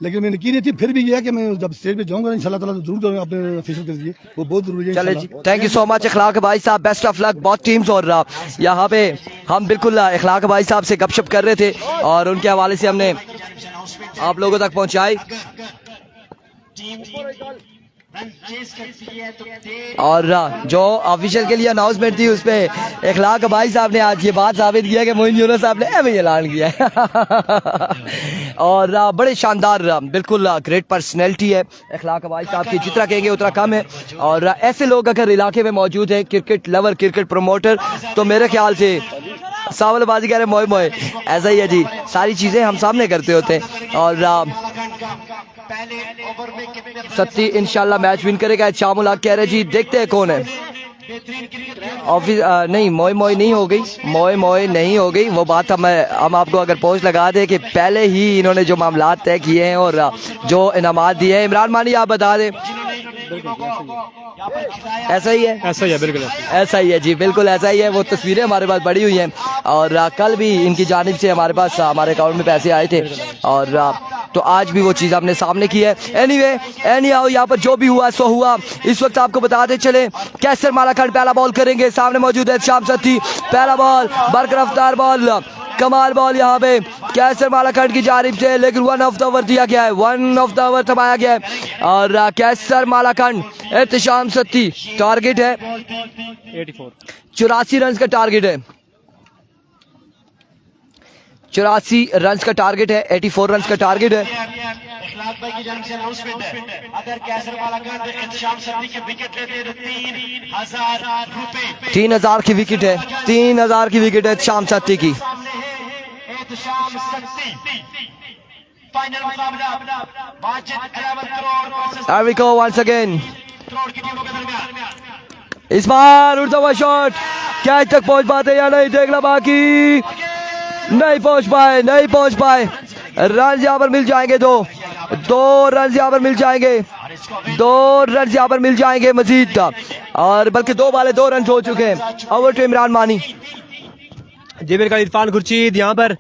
लेकिन मैंने की नहीं थी, फिर भी ये है कि मैं जब स्टेज पे जाऊंगा इंशाल्लाह ताला जरूर करूंगा अपने ऑफिशियल के लिए, वो बहुत जरूरी है। चले जी, थैंक यू सो मच इखलाक भाई साहब, बेस्ट ऑफ लक। बहुत टीम्स और यहाँ पे हम बिल्कुल इखलाक भाई साहब से गपशप कर रहे थे और उनके हवाले से हमने आप लोगों तक पहुंचाई। रन चेस करती है तो और जो ऑफिशियल के लिए अनाउंसमेंट थी उस पर इखलाक भाई साहब ने आज ये बात साबित किया कि मोइन यूनुस साहब ने एवं ऐलान किया है। और बड़े शानदार बिल्कुल ग्रेट पर्सनैलिटी है इखलाक भाई साहब की, जितना कहेंगे उतना कम है। और ऐसे लोग अगर इलाके में मौजूद हैं, क्रिकेट लवर, क्रिकेट प्रमोटर, तो मेरे ख्याल से सावलबाजी कह रहे मोए मोए, ऐसा ही है जी, सारी चीज़ें हम सामने करते होते हैं। और पहले ओवर में कितने सत्ती इंशाल्लाह मैच विन करेगा, शामुल हक कह रहे जी, देखते हैं कौन है। ऑफिस नहीं, मोए मोए नहीं हो गई, मोए मोए नहीं हो गई वो बात। हम आपको अगर पोस्ट लगा दें कि पहले ही इन्होंने जो मामला तय किए हैं और जो इनामात दिए हैं, इमरान मानी आप बता दें। ऐसा ही है, ऐसा ही है, बिल्कुल ऐसा ही है जी, बिल्कुल ऐसा ही है। वो तस्वीरें हमारे पास पड़ी हुई हैं और कल भी इनकी जानिब से हमारे पास हमारे अकाउंट में पैसे आए थे और तो आज भी वो चीज़ हमने सामने की है। एनीवे यहाँ पर जो भी हुआ सो हुआ। इस वक्त आपको बताते चले कैसर मालाखंड पहला बॉल करेंगे, सामने मौजूद है शाम सत्ती, पहला बॉल बरकरफ्तार बॉल, कमाल बॉल यहाँ पे कैसर मालाखंड की जानिब से, लेकिन 1 ऑफ द ओवर दिया गया है, 1 ऑफ द ओवर थमाया गया है। और कैसर मालाखंड एहतशाम सत्ती टारगेट है 84 रन का टारगेट है, 84 रन का टारगेट है, 84 रन का टारगेट है। इखलाक भाई की जानिब से अनाउंसमेंट है, अगर कैसर मालाखंड एहतशाम सत्ती के विकेट लेते तो 3000 रुपए 3000 की विकेट है, 3000 की विकेट है शाम सत्ती की। सामने है एहतशाम सत्ती। फाइनल मुकाबला Wajid 11 crore versus Here we go once again. Crore की टीमों के दरमियान। इस बार उड़ता हुआ शॉट, कैच तक पहुंच पाते या नहीं देखना बाकी, नहीं पहुंच पाए, नहीं पहुंच पाए। रन यहाँ पर मिल जाएंगे, दो रन यहाँ पर मिल जाएंगे, 2 रन यहाँ पर मिल जाएंगे मजीद, और बल्कि 2 बाले 2 रन हो चुके हैं। ओवर टू इमरान मानी। जी बिल्कुल, इरफान खुर्शीद यहाँ पर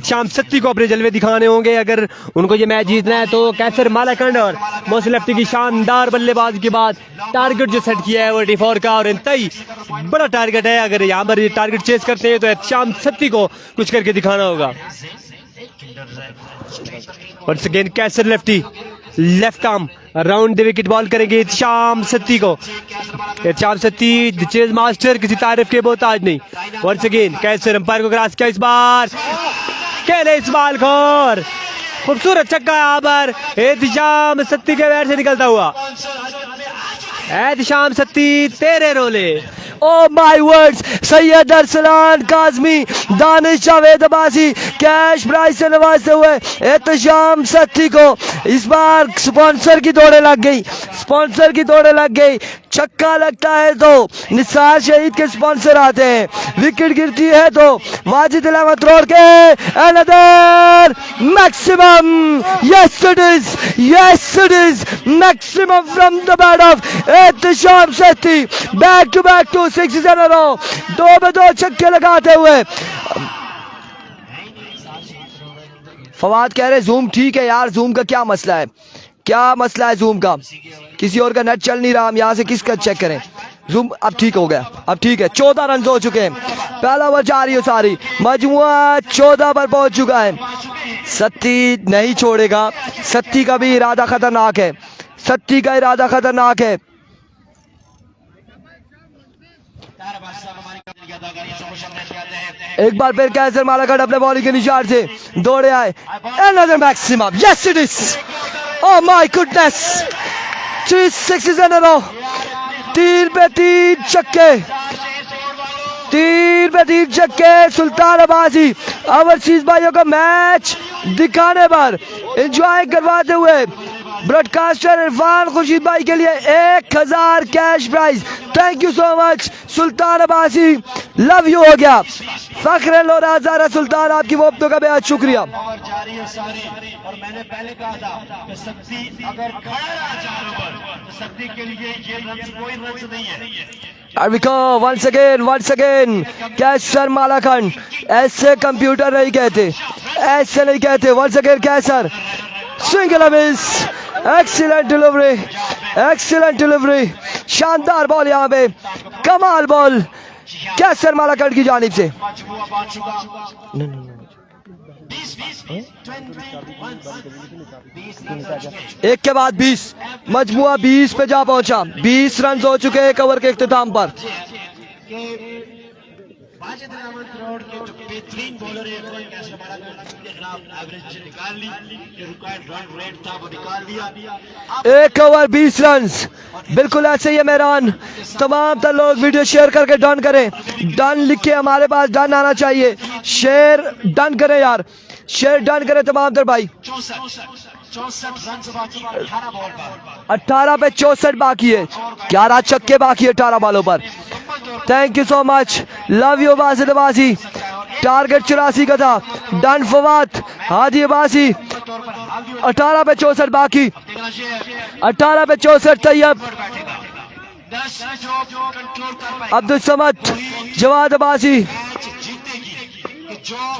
शाम सत्ती को अपने जलवे दिखाने होंगे अगर उनको ये मैच जीतना है तो। कैसर मालाखंड और मोहसिन लफ्टी की शानदार बल्लेबाजी के बाद टारगेट जो सेट किया है वो 84 का, और इंतई बड़ा टारगेट है। अगर यहाँ पर ये टारगेट चेस करते हैं तो शाम सत्ती को कुछ करके दिखाना होगा। Once again Qaiser lefty, left arm round the wicket ball करेंगे शाम सत्ती को। शाम सत्ती चेज मास्टर, किसी तारीफ के मोहताज नहीं। वंस अगेन कैसर अंपायर को क्रॉस किया, इस बार खेले इस्माइल खोर, खूबसूरत छक्का यहाँ पर एहतशाम सत्ती के बैट से निकलता हुआ। एहतशाम सत्ती तेरे रोले। Oh my words, Syed Arsalan Kazmi, Danish Javed Abbasi cash prize से नवाजते हुए एहतशाम सत्ती को। इस बार स्पॉन्सर की दौड़े लग गई, स्पॉन्सर की दौड़े लग गई। छक्का लगता है तो निसार शहीद के स्पॉन्सर आते हैं, विकेट गिरती है तो वाजिद 11 करोड़ के another maximum, yes it is maximum from the bat of Ehtisham Satti. Back to 6 in a row, 2 में 2 छक्के लगाते हुए। फवाद कह रहे जूम ठीक है यार, जूम का क्या मसला है, क्या मसला है जूम का, किसी और का नेट चल नहीं रहा, हम यहाँ से किसका चेक करें। जूम अब ठीक हो गया, अब ठीक है। 14 रन हो चुके हैं, पहला ओवर जा रही है सारी, मजमुआ 14 पर पहुंच चुका है। सत्ती नहीं छोड़ेगा, सत्ती का भी इरादा खतरनाक है, सत्ती का इरादा खतरनाक है। एक बार फिर कैसर मालाखंड अपने बॉलिंग के निशान से दौड़े आए, another maximum, yes it is, oh my goodness, 3 sixes in a row, 3 पे 3 छक्के, 3 पे 3 छक्के। सुल्तान अब्बासी ओवरसीज भाइयों का मैच दिखाने पर एंजॉय करवाते हुए ब्रॉडकास्टर इरफान खुर्शीद भाई के लिए 1000 cash prize. Thank you so much Sultan Abbasi, love you हो गया। फख्र लोरा ज़ारा सुल्तान, आपकी मोहब्बतों का बेहद शुक्रिया। और जारी है सारी, और मैंने पहले कहा था कि सत्ती अगर खड़ा रहा 4 ओवर तो सत्ती के लिए ये रन कोई रन नहीं है। once again कैसर मालाखंड, ऐसे कंप्यूटर नहीं कहते, ऐसे नहीं कहते। once again कैसर सिंगल मिस, एक्सीलेंट डिलीवरी, शानदार बॉल यहाँ पे, कमाल बॉल कैसर मालाखंड की जानिब से। एक के बाद 20, मजमुआ 20 पे जा पहुंचा। 20 रन हो चुके हैं एक ओवर के इख्तिताम पर। वाजिद रहमान करोड़ के जो बेहतरीन बॉलर है कोई कैसे बड़ा के खिलाफ एवरेज निकाल ली, जो रिक्वायर्ड रन रेट था वो निकाल दिया। एक ओवर 20 रन, बिल्कुल ऐसे ही है मेहरान। तमाम तर लोग वीडियो शेयर करके डन करें, डन लिख के हमारे पास डन आना चाहिए। शेयर डन करें यार, शेयर डन करें तमाम तर भाई। 64 रन बाकी 18 बॉल पर, 18 पे 64 बाकी है, 11 छक्के बाकी है 18 बॉलों पर। Thank you so much, love you Basit Abbasi. Target 84 का था, डन फवाद हादी अब्बासी। 18 पे 64 बाकी, 18 पे 64 तैयब, अब्दुल समद, जवाद अब्बासी,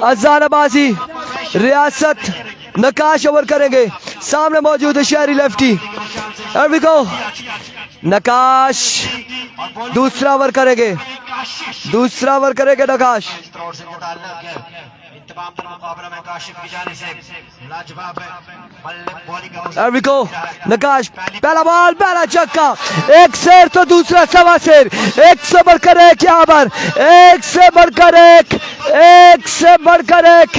अज़ान अब्बासी, रियासत, नकाश ओवर करेंगे। सामने मौजूद है शहरी लेफ्टी। Here we go. नकाश दूसरा ओवर करेंगे, दूसरा ओवर करेंगे नकाश। There we go. नकाश पहला बॉल, पहला छक्का, एक शेर तो दूसरा सवा शेर। एक से बढ़कर एक, यहाँ पर एक से बढ़कर एक, एक से बढ़कर एक,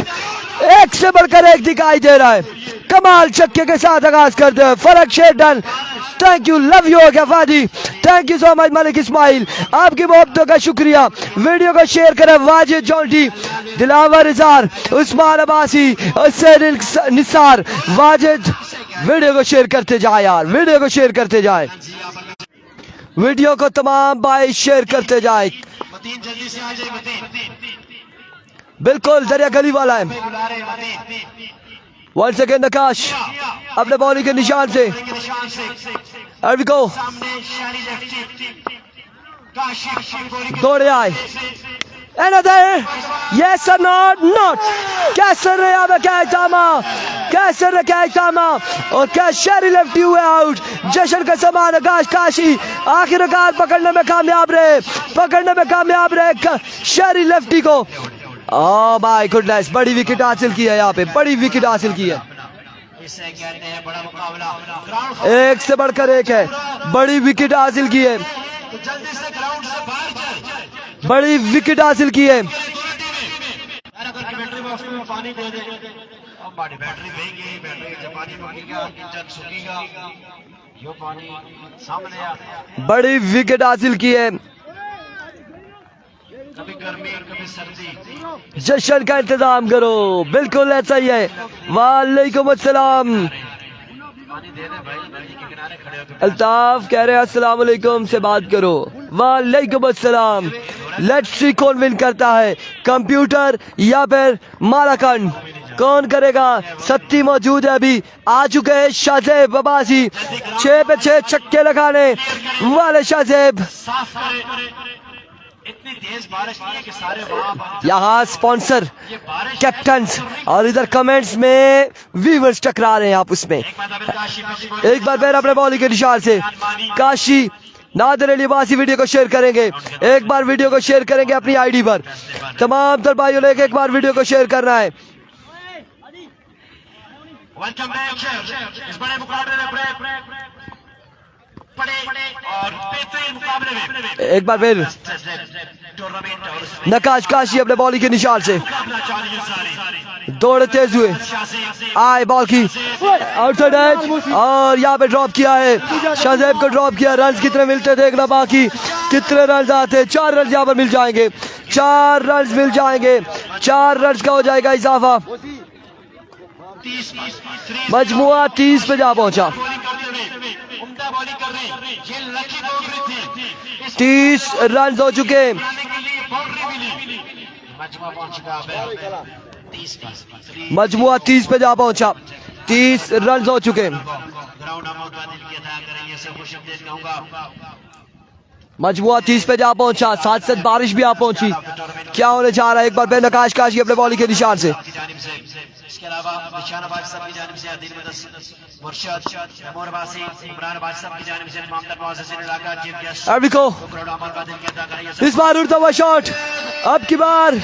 एक से बढ़कर एक दिखाई दे रहा है। कमाल छक्के के साथ आगाज करते हैं फरक शेर डन। थैंक यू, लव यू गफादी, thank you so much Malik Ismail, आपकी मोहब्बतों का शुक्रिया। वीडियो को शेयर करें। वाजिद जॉन्टी, दिलावर इज़ार, उस्मान अब्बासी, हुसैन निसार, वाजिद। वीडियो को शेयर करते जाए यार, वीडियो को शेयर करते जाए, वीडियो को तमाम भाई शेयर करते जाए। जल्दी से आ जाए, बिल्कुल दरिया गली वाला है। वंस अगेन नकाश अपने बॉलिंग के निशान से। Here we go. दौड़े आए। Another, yes or not? Not. कैसे रहा मैं क्या इतामा, कैसे रहा क्या इतामा, और क्या शहरी लेफ्टी हुए आउट। जश्न का समान आकाश काशी आखिरकार पकड़ने में कामयाब रहे, पकड़ने में कामयाब रहे शहरी लेफ्टी को। ओह माय गुडनेस, बड़ी विकेट हासिल की है यहाँ पे, बड़ी विकेट हासिल की है। इसे कहते हैं बड़ा मुकाबला, एक से बढ़कर एक है, बड़ी विकेट हासिल की है, तो जल्दी से ग्राउंड से बाहर जाए। बड़ी विकेट हासिल की है। अगर बैटरी बॉक्स में पानी दे दे, अब बड़ी बैटरी देंगे, बैटरी जब पानी रुकेगा इंजन सूखेगा, यो पानी सामने आ। बड़ी विकेट हासिल की है। कभी गर्मी और कभी सर्दी, जश्न का इंतजाम करो, बिल्कुल ऐसा ही है। वालेकुम अस्सलाम। पानी दे दे भाई, नदी के किनारे खड़े होकर। अल्ताफ कह रहे हैं अस्सलाम वालेकुम से बात करो। वालेकुम अस्सलाम। लेट्स सी कौन विन करता है, कंप्यूटर या फिर मालाकंड, कौन करेगा। सत्ती मौजूद है, अभी आ चुके हैं शाहजेब अब्बासी, 6 पे 6 छक्के लगाने वाले शाहजेब। साफ करे, इतनी तेज बारिश नहीं है कि सारे वहां यहाँ स्पॉन्सर, कैप्टन और इधर कमेंट्स में व्यूअर्स टकरा रहे हैं आपस में। एक बार फिर अपने बॉलिंग के निशान से काशी नादिर अली अब्बासी वीडियो को शेयर करेंगे। एक बार वीडियो को शेयर करेंगे अपनी आईडी पर। तमाम तर भाइयों ने एक बार वीडियो को शेयर करना है। वेलकम बैक इस बड़े मुकाबले में बड़े और बेहतरीन मुकाबले में एक बार फिर टूर्नामेंट और नकाश काशी अपने बॉलिंग के निशान से मुकाबला जारी है सारी। दौड़ तेज हुए, आए बॉल की आउटसाइड एज और यहाँ पे ड्रॉप किया है, शाहजेब को ड्रॉप किया। रन कितने मिलते देखना बाकी, कितने रन आते। 4 रन यहाँ पर मिल जाएंगे, 4 रन मिल जाएंगे, 4 रन का हो जाएगा इजाफा। मजमुआ 30 पे जा पहुंचा। 30 रन हो चुके। मजमुआ 30 पे जा पहुंचा, 30 रन हो चुके। मजमुआ 30 पे जा पहुंचा, साथ साथ बारिश भी आ पहुंची। क्या होने जा रहा है, एक बार फिर नकाश काशी अपने बॉलिंग के निशान से। इसके अलावा निशानाबाज साहब की जानिब से आदिल मदस मुर्शद मोहम्मद अब्बासी इमरान अब्बासी साहब की जानिब से मोहम्मद मुअज़्ज़िज़ इलाका चीफ गेस्ट अरबिको करोड़ अमर का दिल के अदा करेंगे। इस बार उड़ता हुआ शॉट, अब की बार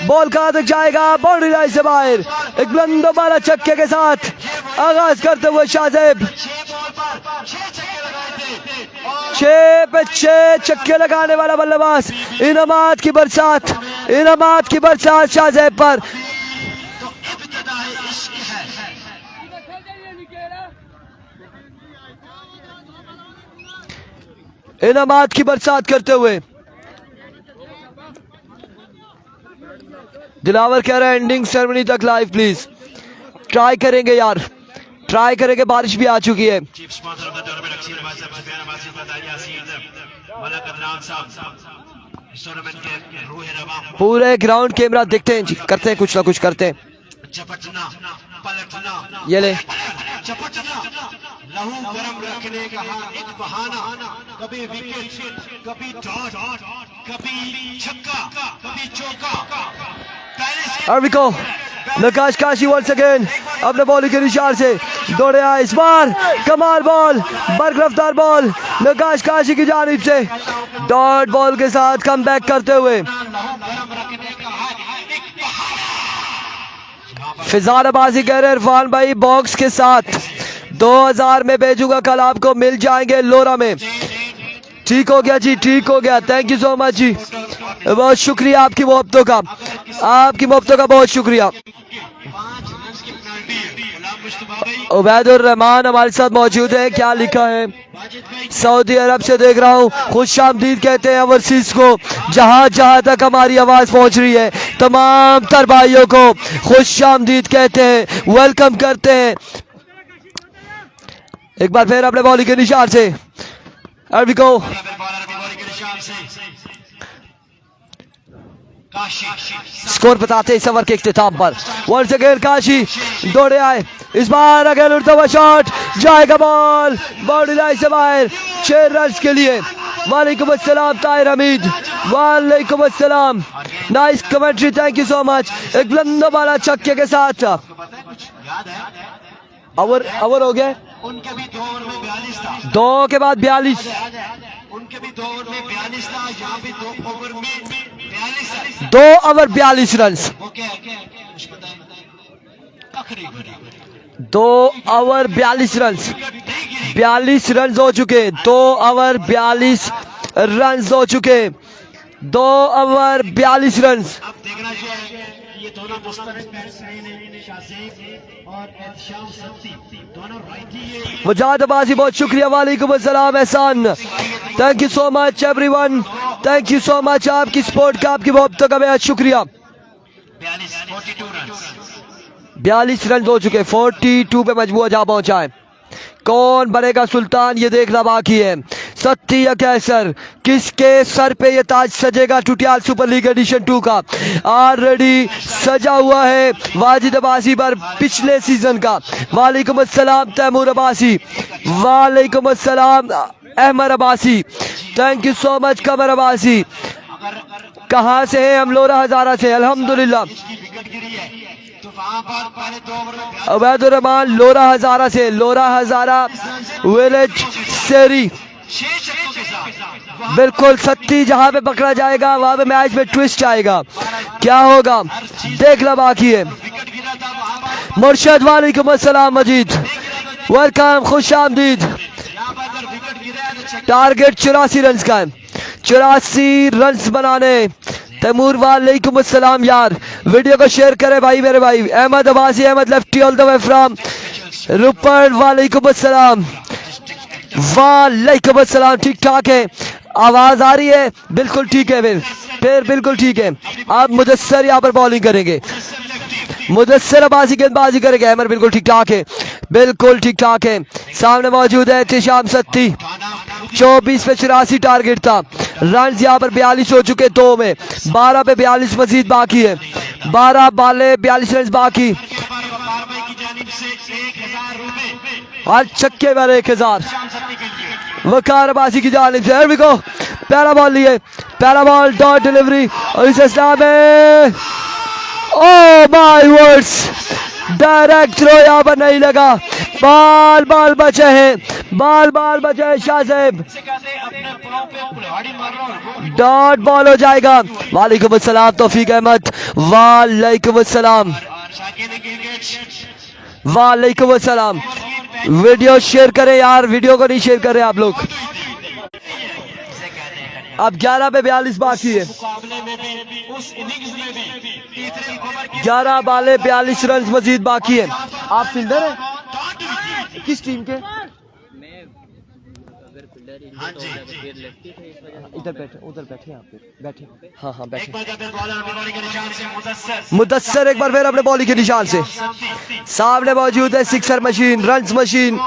बॉल कहां तक जाएगा, बाउंड्री लाइन से बाहर। एक बुलंद वाला छक्के के साथ आगाज करते हुए शाहजेब 6 पे 6 छक्के लगाने वाला बल्लेबाज। इनामात की बरसात, इनामात की बरसात शाहजेब पर। इनामात की बरसात करते हुए दिलावर कह रहा है एंडिंग सेरेमनी तक लाइव प्लीज। ट्राई करेंगे यार, ट्राई करेंगे, बारिश भी आ चुकी है। पूरे ग्राउंड कैमरा देखते हैं जी, करते हैं कुछ ना कुछ करते हैं। ये ले लहू गरम रखने का एक बहाना, कभी विकेट, कभी डॉट, कभी छक्का, कभी चौका। अर्विको नकाश काशी वंस अगेन अपने बॉलिंग के निशान से दौड़े आए, इस बार कमाल बॉल, बर्क रफ्तार बॉल नकाश काशी की जानिब से डॉट बॉल के साथ कम बैक करते हुए फिजानाबाजी कह रहे इरफान भाई बॉक्स के साथ 2000 में भेजूंगा, कल आपको मिल जाएंगे लोरा में। ठीक हो गया जी, ठीक हो गया, थैंक यू सो मच जी, बहुत शुक्रिया आपकी मोहब्बतों का, आपकी मोहब्बतों का बहुत शुक्रिया। उबैदुर रहमान हमारे साथ मौजूद है, क्या लिखा है, सऊदी अरब से देख रहा हूँ, खुश आमदीद कहते हैं ओवरसीज को, जहाँ जहाँ तक हमारी आवाज पहुँच रही है तमाम तर भाइयों को खुश आमदीद कहते हैं, वेलकम करते हैं। एक बार फिर अपने बॉलिंग के निशान से अर्विको स्कोर बताते इस ओवर के इख्तिताम पर। वंस अगेन काशी दौड़े आए, इस बार अगेन उड़ता हुआ शॉट जाएगा, बॉल बाउंड्री लाइन से बाहर 6 रन के लिए। वालेकुम अस्सलाम ताहिर हमीद, वालेकुम अस्सलाम, nice commentary, thank you so much. एक बुलंद वाला छक्के के साथ ओवर हो गया, उनके भी 2 ओवर में 42 था, 2 के बाद 42, उनके भी 2 ओवर में 42 था, यहाँ भी 2 ओवर में 42 था। 2 over 42 run, 2 over 42 run, 42 run हो चुके, 2 ओवर 42 रन हो चुके, 2 ओवर 42 रन। अब देखना चाहिए ये दोनों मुस्तरद बैट्समैन हैं, शाहजेब और एहतशाम सत्ती, दोनों राइटी है। मुजाहिदबाजी बहुत शुक्रिया, वालेकुम अस्सलाम एहसान, thank you so much everyone, thank you so much, आपकी सपोर्ट का, आपकी मोहब्बत का बेहद शुक्रिया। 42 रन हो चुके, 42 पे मजबूर जा पहुंचा है। कौन बनेगा सुल्तान ये देखना बाकी है, सत्ती या कैसर, किसके सर पे ये ताज सजेगा टुटियाल सुपर लीग एडिशन 2 का। ऑलरेडी सजा हुआ है वाजिद अब्बासी पर पिछले सीजन का। वालेकुम अस्सलाम तैमूर अब्बासी, वालेकुम अस्सलाम Ahmed Abbasi, thank you so much Qamar Abbasi. कहाँ से है हम? लोरा हजारा से, अल्हम्दुलिल्लाह। उबैदुर रहमान लोरा हजारा से, लोरा हजारा विलेज सेरी, बिल्कुल सत्ती जहां पे पकड़ा जाएगा वहां पे मैच में ट्विस्ट आएगा, क्या होगा देखना बाकी है। मुर्शद वालेकुम अस्सलाम मजीद, वेलकम, खुश आमदीद। टारगेट 84 रन का है, 84 रन बनाने। तैमूर वालेकुम अस्सलाम यार, वीडियो को शेयर करें भाई मेरे भाई। Ahmed Abbasi, Ahmed lefty all the way from Ropar, वालेकुम अस्सलाम, वालेकुम अस्सलाम। ठीक ठाक है, आवाज आ रही है? बिल्कुल ठीक है, फिर बिल्कुल ठीक है। आप मुदस्सर यहाँ पर बॉलिंग करेंगे, मुदस्सर अब्बासी गेंदबाजी करेंगे। अहमद बिल्कुल ठीक ठाक है, बिल्कुल ठीक ठाक है। सामने मौजूद है एहतिशाम सत्ती, 24 पे 84 टारगेट था, रन यहाँ पर 42 हो चुके 2 में, 12 पे 42 मजीद बाकी है, 12 बाले 42 रन बाकी। हर छक्के पर 1000 वकार अब्बासी की जानिब से। हियर वी गो, पहला बॉल लिए, पहला बॉल डॉट डिलीवरी और इस में oh my words, direct throw यहाँ पर नहीं लगा, बाल बाल बचे हैं, बाल बाल बचे शाह साहब, से कहते हैं अपने पाँव पे कुल्हाड़ी मारना और वो डॉट बॉल हो जाएगा। वालेकुम अस्सलाम तौफीक अहमद, वालेकुम अस्सलाम, शाकिर ने क्रिकेट वालेकुम अस्सलाम। वीडियो शेयर करें यार, वीडियो को नहीं शेयर करें आप लोग। अब 11 पे 42 बाकी है, मुकाबले में भी उस इनिंग्स में भी तीसरे ओवर की 11 बाले 42 रन मजीद बाकी है। आप फील्डर हैं किस टीम के? हाँ जी इधर बैठे, उधर बैठे, आप बैठे। हाँ हाँ बैठे। एक बार जब बॉलर अपनी बॉलिंग के निशान से मुदस्सर मुदस्सर एक बार फिर अपने बॉलिंग के निशान से सामने मौजूद है sixer machine, runs machine,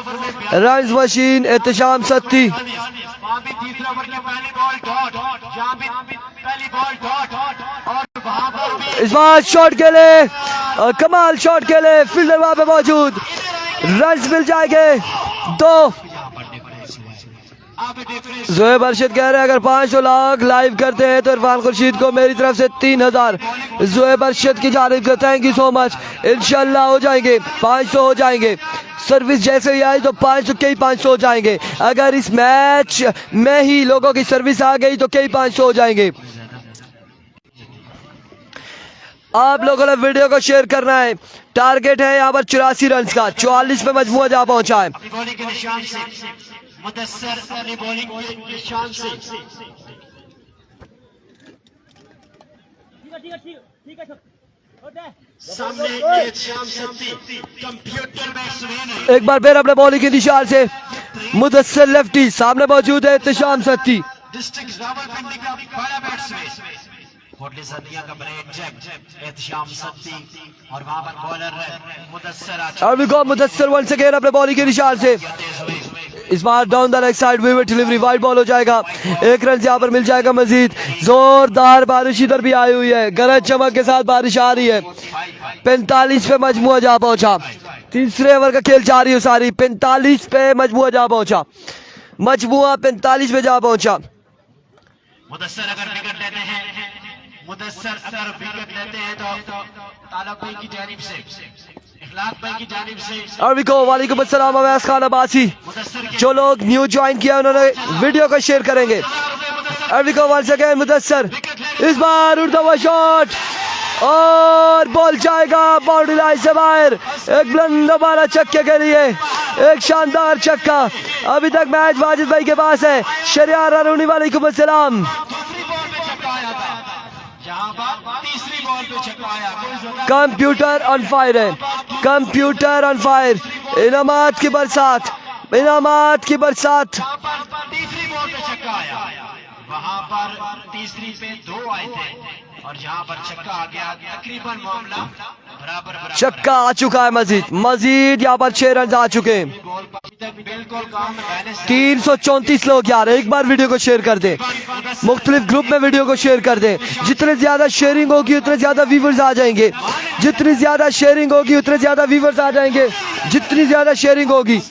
runs machine Ehtesham Satti. वहाँ भी तीसरे ओवर की पहली बॉल डॉट, यहाँ भी पहली बॉल डॉट और वहाँ पर भी इस बार शॉट खेले, कमाल शॉट खेले, फील्डर वहां पे मौजूद, रन्स मिल जाएंगे 2। अब डिफरेंस जोएब अरशद कह रहे हैं अगर 500 लाख लाइव करते हैं तो इरफान खुर्शीद को मेरी तरफ से 3000। जोएब अरशद की जानिब से थैंक यू सो मच। इंशाल्लाह हो जाएंगे 500 हो जाएंगे। सर्विस जैसे ही आई तो 500 के ही 500 हो जाएंगे। अगर इस मैच में ही लोगों की सर्विस आ गई तो कई 500 हो जाएंगे। आप लोगों ने वीडियो को शेयर करना है। टारगेट है यहाँ पर 84 रन का, 44 पे मजमूआ जा पहुंचा है। अपनी बॉलिंग के निशान से मुदस्सर अपनी बॉलिंग के निशान से सामने ये शाम सत्ती कंप्यूटर बैट्समैन है। एक बार फिर अपने बॉलिंग के निशान से मुदस्सर लेफ्टी, सामने मौजूद है एहतशाम सत्ती। डिस्ट्रिक्ट रावलपिंडी का बड़ा बैट्समैन कोटली सदिया का ब्रेक जैक एहतशाम सत्ती और वहां पर बॉलर मुदस्सर और भी गो मुदस्सर वंस अगेन अपने बॉलिंग के निशान से इस बार down the leg side vivid delivery, wide ball हो जाएगा। 1 रन यहाँ पर मिल जाएगा मजीद। जोरदार बारिश इधर भी आई हुई है, गरज चमक के साथ बारिश आ रही है। 45 पे मजमुआ जा पहुंचा। तीसरे ओवर का खेल जारी है सारी। 45 पे मजमुआ जा पहुंचा, मजमुआ 45 पे जा पहुंचा। मुदस्सर अगर विकेट लेते हैं, मुदस्सर अगर विकेट लेते हैं तो तालब भाई की जानिब से, इखलाक भाई की जानिब से और भी को वालेकुम अस्सलाम अवैस खान अब्बासी। जो लोग न्यू ज्वाइन किया उन्होंने वीडियो को शेयर करेंगे। और भी को वंस अगेन मुदस्सर, इस बार उड़ता हुआ शॉट और बॉल जाएगा बाउंड्री लाइन से बाहर। एक बुलंद दोबारा छक्के के लिए, एक शानदार छक्का। अभी तक मैच वाजिद भाई के पास है। शरियार अरुणी वालेकुम अस्सलाम। दूसरी बॉल पे छक्का आया था, जहां पर तीसरी बॉल पे छक्का आया। कोई जरूरत कंप्यूटर ऑन फायर है, कंप्यूटर ऑन फायर। इनामात की बरसात, इनामात की बरसात। वहां पर तीसरी बॉल पे छक्का आया, वहां पर तीसरी पे 2 आए थे और जहां पर छक्का आ गया तकरीबन मामला बराबर। छक्का आ चुका है मजीद, मजीद यहाँ पर 6 रन आ चुके हैं। गोल पर तक बिल्कुल काम बैलेंस 334 लोग यार, एक बार वीडियो को शेयर कर दें, मुख्तलिफ ग्रुप में वीडियो को शेयर कर दें। जितने ज्यादा शेयरिंग होगी उतने ज्यादा व्यूवर्स आ जाएंगे। जितनी ज्यादा शेयरिंग होगी उतने ज्यादा व्यूवर्स आ जाएंगे। जितनी ज्यादा शेयरिंग होगी।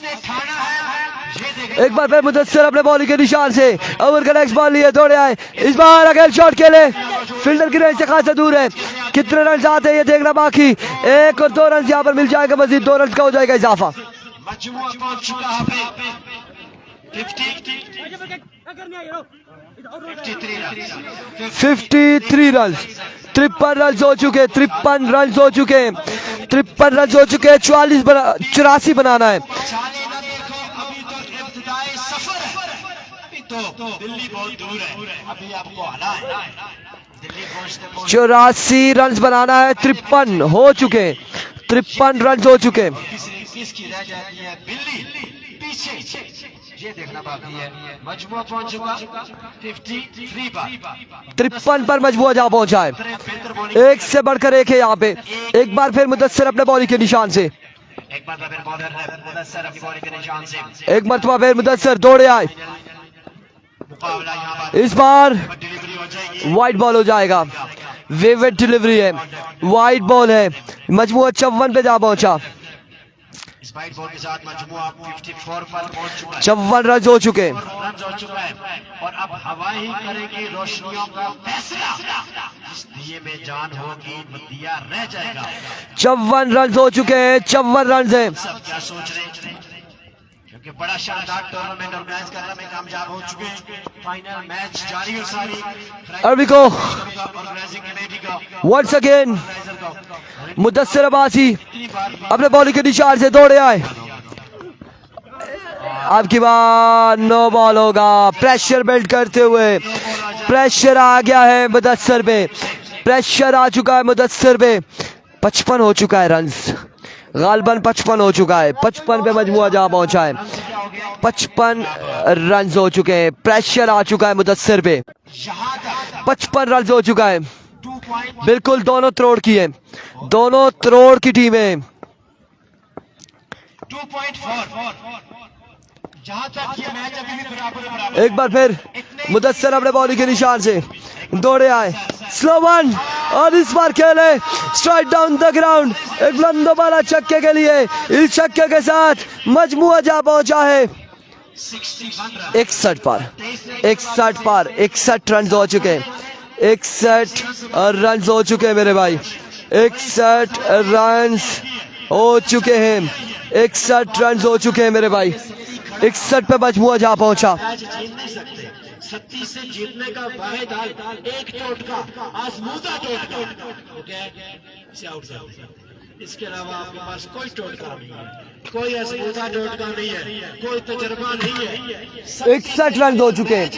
एक बार फिर मुदस्सर अपने बॉलिंग के निशान से ओवर का नेक्स्ट बॉल लिए दौड़े आए। इस बार अगेन शॉट खेले, फील्डर की रेंज से खासा दूर है। कितने रन आते हैं ये देखना बाकी। 1 और 2 रन यहाँ पर मिल जाएगा मजीद। 2 रन का हो जाएगा इजाफा। मजमुआ पहुंच चुका है 53 रन, 53 रन हो चुके, 53 रन हो चुके, 53 रन हो चुके। 84 बनाना है। अभी तो इब्तिदाई सफर है, अभी तो दिल्ली बहुत दूर है, अभी आपको आना है। दिल्ली पहुंचते 84 रन बनाना है। 53 हो चुके, 53 रन हो चुके। किसकी रह जाती है दिल्ली पीछे, ये देखना बाकी है। मजमुआ पहुंच चुका 53 पर, 53 पर मजबूत जा पहुंचा है। बेहतर बॉलिंग। एक से बढ़कर एक है यहाँ पे। एक बार फिर मुदस्सर अपने बॉलिंग के निशान से, एक बार फिर बॉलर है मुदस्सर अपनी बॉलिंग के निशान से। एक मरतबा फिर मुदस्सर दौड़े आए। मुकाबला यहाँ पर इस बार डिलीवरी हो जाएगी। वाइड बॉल हो जाएगा। विविड डिलीवरी है, वाइड बॉल है। मजमूआ 54 पे जा पहुंचा। इस वाइड बॉल के साथ मजमुआ 54 पर पहुंच चुका है। 54 रन हो चुके। रन हो चुका है और अब हवा ही करेगी रोशनियों का फैसला। जिस दिए में जान होगी वो दिया रह जाएगा। 54 रन हो चुके हैं। 54 रन है। सब क्या सोच रहे हैं? क्योंकि बड़ा शानदार टूर्नामेंट ऑर्गेनाइज करने में कामयाब हो चुके हैं। फाइनल मैच जारी और सारी अरबिको ऑर्गेनाइजिंग कमेटी का वंस अगेन ऑर्गेनाइजर का मुदस्सिर अब्बासी अपने बॉलिंग के निशान से दौड़े आए। आपकी बार नो बॉल होगा। प्रेशर बिल्ड करते हुए प्रेशर आ गया है मुदस्सिर पे, प्रेशर आ चुका है मुदस्सिर पे। 55 हो चुका है रन्स, गालबन 55 हो चुका है। 55 पे मजमुआ जहाँ पहुंचा है, 55 रन्स हो चुके हैं। प्रेशर आ चुका है मुदस्सिर पे, 55 रन्स हो चुका है। बिल्कुल दोनों त्रोड़ की है, दोनों त्रोड़ की टीमें। 2.4 जहां तक ये मैच अभी भी बराबर एक बार फिर मुदस्सिर अपने बॉलिंग के निशान से दौड़े आए। स्लो वन और इस बार खेले स्ट्राइक डाउन द ग्राउंड। एक बुलंद वाला छक्के के लिए, इस छक्के के साथ मजमुआ जा पहुंचा है 61 पर, 61 रन हो चुके हैं। 61 रन हो चुके हैं मेरे भाई, 61 रन हो चुके हैं। 61 रन हो चुके हैं मेरे भाई। 61 पे मजमुआ जा पहुंचा। मैच जीत नहीं सकते। 37 से जीतने का वाहिद हल एक टोटका, आजमूदा टोटका, ओके, इसे आउट कर दो। इसके अलावा आपके पास कोई टोटका नहीं है, कोई आजमूदा टोटका नहीं है, कोई तजर्बा नहीं है। 61 रन हो चुके हैं।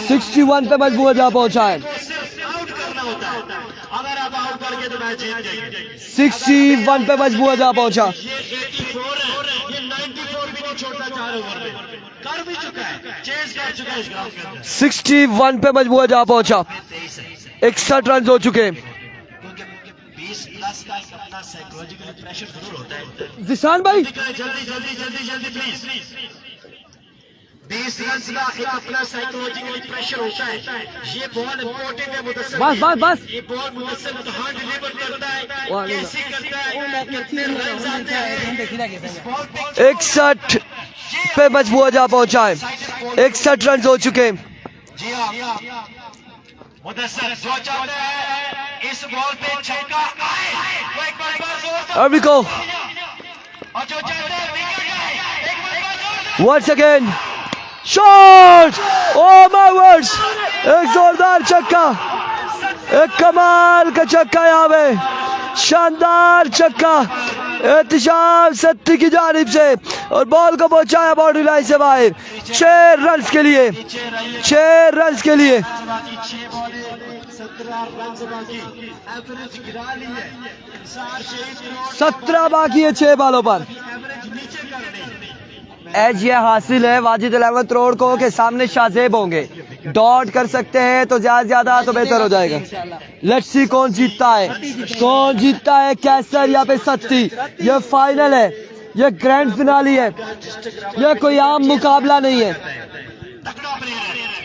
61 पे मजमुआ जा पहुंचा है। सिर्फ आउट करना होता है, अगर आप आउट करके तो मैच जीत जाएंगे। 61 पे मजमुआ जा पहुंचा। ये 84 है, ये 94 भी नहीं छोड़ता 4 ओवर में, कर भी चुका है, चेज कर चुका है इस ग्राउंड के अंदर। 61 पे मजमुआ जा पहुंचा। 61 रन हो चुके हैं। क्योंकि 20 प्लस का एक अपना साइकोलॉजिकल प्रेशर जरूर होता है। जिशान भाई जल्दी जल्दी प्लीज। 20 रन का एक अपना साइकोलॉजिकल प्रेशर होता है। ये बॉल इम्पोर्टेंट है मुदस्सिर, बस बस बस ये बॉल मुदस्सिर कहाँ डिलीवर करता है, कैसे करता है, कितने रन आते हैं इस बॉल पे। 61 पे मजमुआ जा पहुंचा है। 61 रन हो चुके हैं। जी हाँ, मुदस्सिर जो चाहते हैं इस बॉल पे छक्का आए, वो एक बार जोर से, अरबिको और जो चाहते हैं विकेट आए, एक बार जोर से। Once again shot. Oh my words, एक जोरदार छक्का, एक कमाल का छक्का यहाँ पे, शानदार छक्का एहतिशाम सत्ती की जानिब से, और बॉल को पहुंचाया बाउंड्री लाइन से बाहर। 6 रन के लिए, 6 रन के लिए। बाकी 6 बॉलें 17 रन बाकी, एवरेज गिरा ली है। 17 बाकी है 6 बॉलों पर। एवरेज नीचे कर ली। एज ये हासिल है वाजिद 11 करोड़ को के सामने शाजेब होंगे। डॉट कर सकते हैं तो ज्यादा तो बेहतर हो जाएगा। लेट्स सी कौन जीतता है, कौन जीतता है, कैसर या फिर सत्ती। ये फाइनल है, ये ग्रैंड फिनाली है, ये कोई आम मुकाबला नहीं है,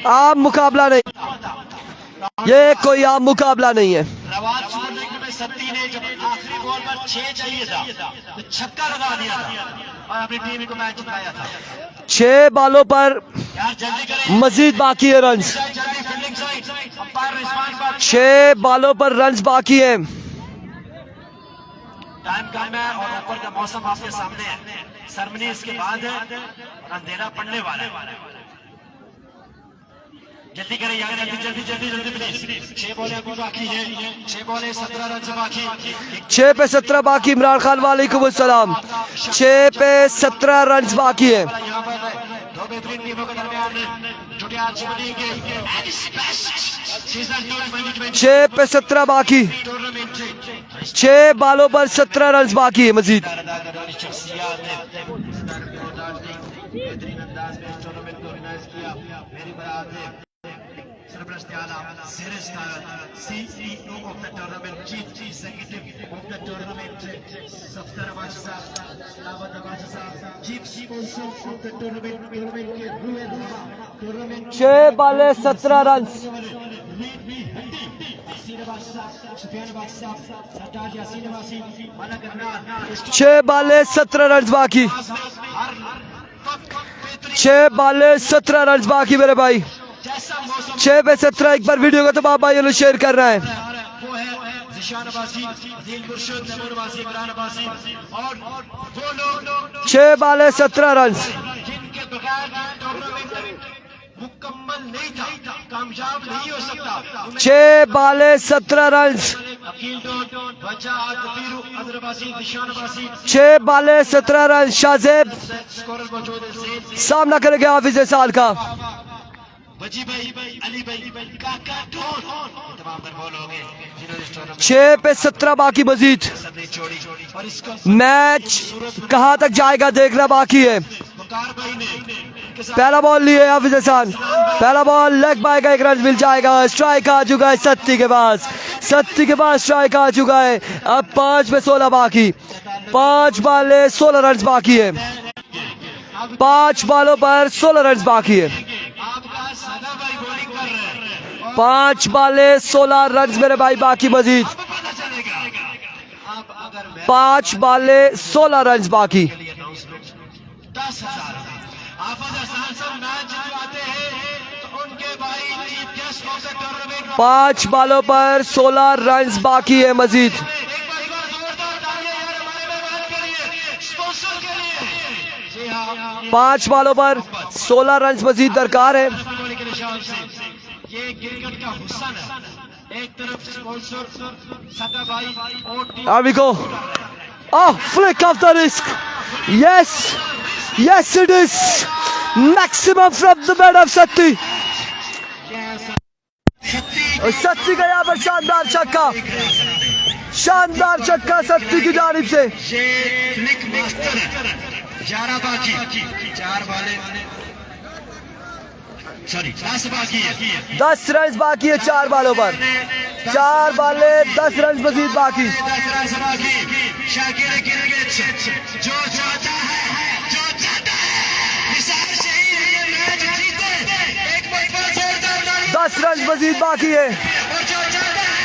आम मुकाबला नहीं, ये कोई आम मुकाबला नहीं है। रवाज सुपरलीग में सत्ती ने जब आखिरी बॉल पर 6 चाहिए था तो छक्का लगा दिया था और अपनी टीम को मैच जिताया था। 6 बॉलों पर यार जल्दी करें, मजीद बाकी है रन। जल्दी फील्डिंग साइड, अंपायर रिस्पांस पर 6 बॉलों पर रन बाकी है। टाइम कम है और ऊपर का मौसम आपके सामने है। सरमनी इसके बाद है और अंधेरा पड़ने वाला है। जल्दी करें यार, जल्दी प्लीज। 6 बॉलें अभी बाकी है, 6 बॉलें 17 रन से बाकी। 6 पे 17 बाकी। इमरान खान वालेकुम अस्सलाम। 6 पे 17 रन बाकी है। यहाँ पर 2 बेहतरीन टीमों के दरमियान जुटे आज सुपरलीग के सीजन 2020 6 पे 17 बाकी। टूर्नामेंट 6 बॉलों पर 17 रन बाकी है मजीद। शख्सियात ने बेहतरीन अंदाज में इस टूर्नामेंट को ऑर्गेनाइज किया। मेरी बात है सरपरस्त आला CEO of the tournament, Chief Executive of the tournament, Safdar Abbasi साहब, सलावत अब्बासी साहब, Chief Sponsor of the tournament के रूहे रहा टूर्नामेंट 6 बॉले 17 रन। यासीन अब्बासी साहब, सुफियान अब्बासी साहब, सरताज यासीन अब्बासी, मलक इमरान, 6 बॉले 17 रन बाकी। 6 बॉले 17 रन बाकी मेरे भाई। जैसा मौसम 6 पे 17। एक बार वीडियो को तमाम भाइयों ने शेयर करना है। वो है निशान अब्बासी, अदील मुर्शिद, तैमूर अब्बासी, इमरान अब्बासी और वो लोग 6 बाले 17 रन। जिनके बगैर टूर्नामेंट मुकम्मल नहीं था, कामयाब नहीं हो सकता। 6 बाले 17 रन। अकील डोट, वजा तफीरू, अदर अब्बासी, निशान अब्बासी, 6 बाले 17 रन। शाहजेब स्कोरर मौजूद है ज़ेद, सामना करेंगे हाफिज साल का। वजी भाई, अली भाई, काका ढोल, तमाम पर बॉल हो गए जिन्होंने इस टूर्नामेंट 6 पे 17 बाकी मजीद। में छोड़ी और इसको मैच कहां तक जाएगा देखना बाकी है। मुकार भाई ने पहला बॉल लिए हाफिज हसन, पहला बॉल लेग बाय का 1 रन मिल जाएगा। स्ट्राइक आ चुका है सत्ती के पास, सत्ती के पास स्ट्राइक आ चुका है। अब 5 पे 16 बाकी, 5 बाले 16 रन बाकी है। 5 बालों पर 16 रन बाकी है। आपका सादा भाई बॉलिंग कर रहे हैं 5 बाले 16 रन मेरे भाई बाकी मजीद। पता चलेगा आप अगर 5 बाले 16 रन बाकी। 10,000 हाफिज हसन सर मैच जितवाते हैं तो उनके भाई chief guest of the tournament 5 बालों पर 16 रन बाकी है मजीद। एक बार जोरदार तालियां यार हमारे मेहमान के लिए, स्पॉन्सर के लिए। जी हाँ, 5 बालों पर 16 रन मजीद दरकार है। गोली के निशान से ये क्रिकेट का हुस्न है। एक तरफ स्पॉन्सर सादा भाई और team Here we go. Oh, flick of the wrist. Yes, yes it is. Maximum from the bed of Satti. और सत्ती का यहाँ पर शानदार छक्का, शानदार छक्का सत्ती की जानिब से। ये फ्लिक मास्टर है। 11 बाकी, 4 बाले सॉरी 10 बाकी है। 10 रन बाकी है 4 बालों पर, 4 बाले 10 रन मजीद बाकी। 10 रन बाकी। शाकिर क्रिकेट जो चाहता है निसार शहीद ये मैच जीते। एक बार जोरदार ताली 10 रन मजीद बाकी है। और जो चाहता है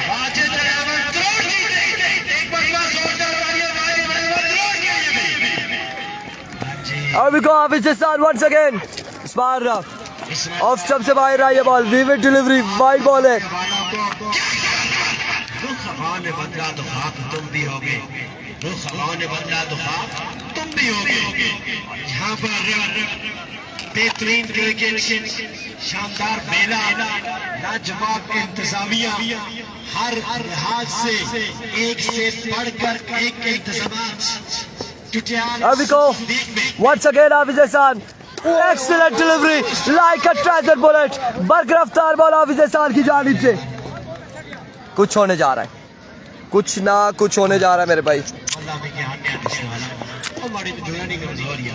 वाजिद रहमान करोड़ जीते। एक बार जोरदार ताली वाजिद रहमान करोड़ के लिए। Here we go, Hafiz Hassan once again. Smart run. Of stump से बाहर आई है ball, vivid delivery, wide ball है। रुख हवा ने बदला तो खाक तुम भी होगे, रुख हवा ने बदला तो खाक तुम भी होगे। यहाँ पर बेहतरीन क्रिकेट, शानदार मेला, लाजवाब इंतजामिया, हर लिहाज से एक से बढ़कर एक इंतजामात। Here we go. Once again Hafiz Hassan. Excellent delivery, like a treasure bullet. बरकरार बॉल हाफिज हसन की जानिब से। कुछ होने जा रहा है, कुछ ना कुछ होने जा रहा है मेरे भाई। अल्लाह में क्या हाथ में आने वाला है। हमारी तो दुनिया नहीं कमजोर है।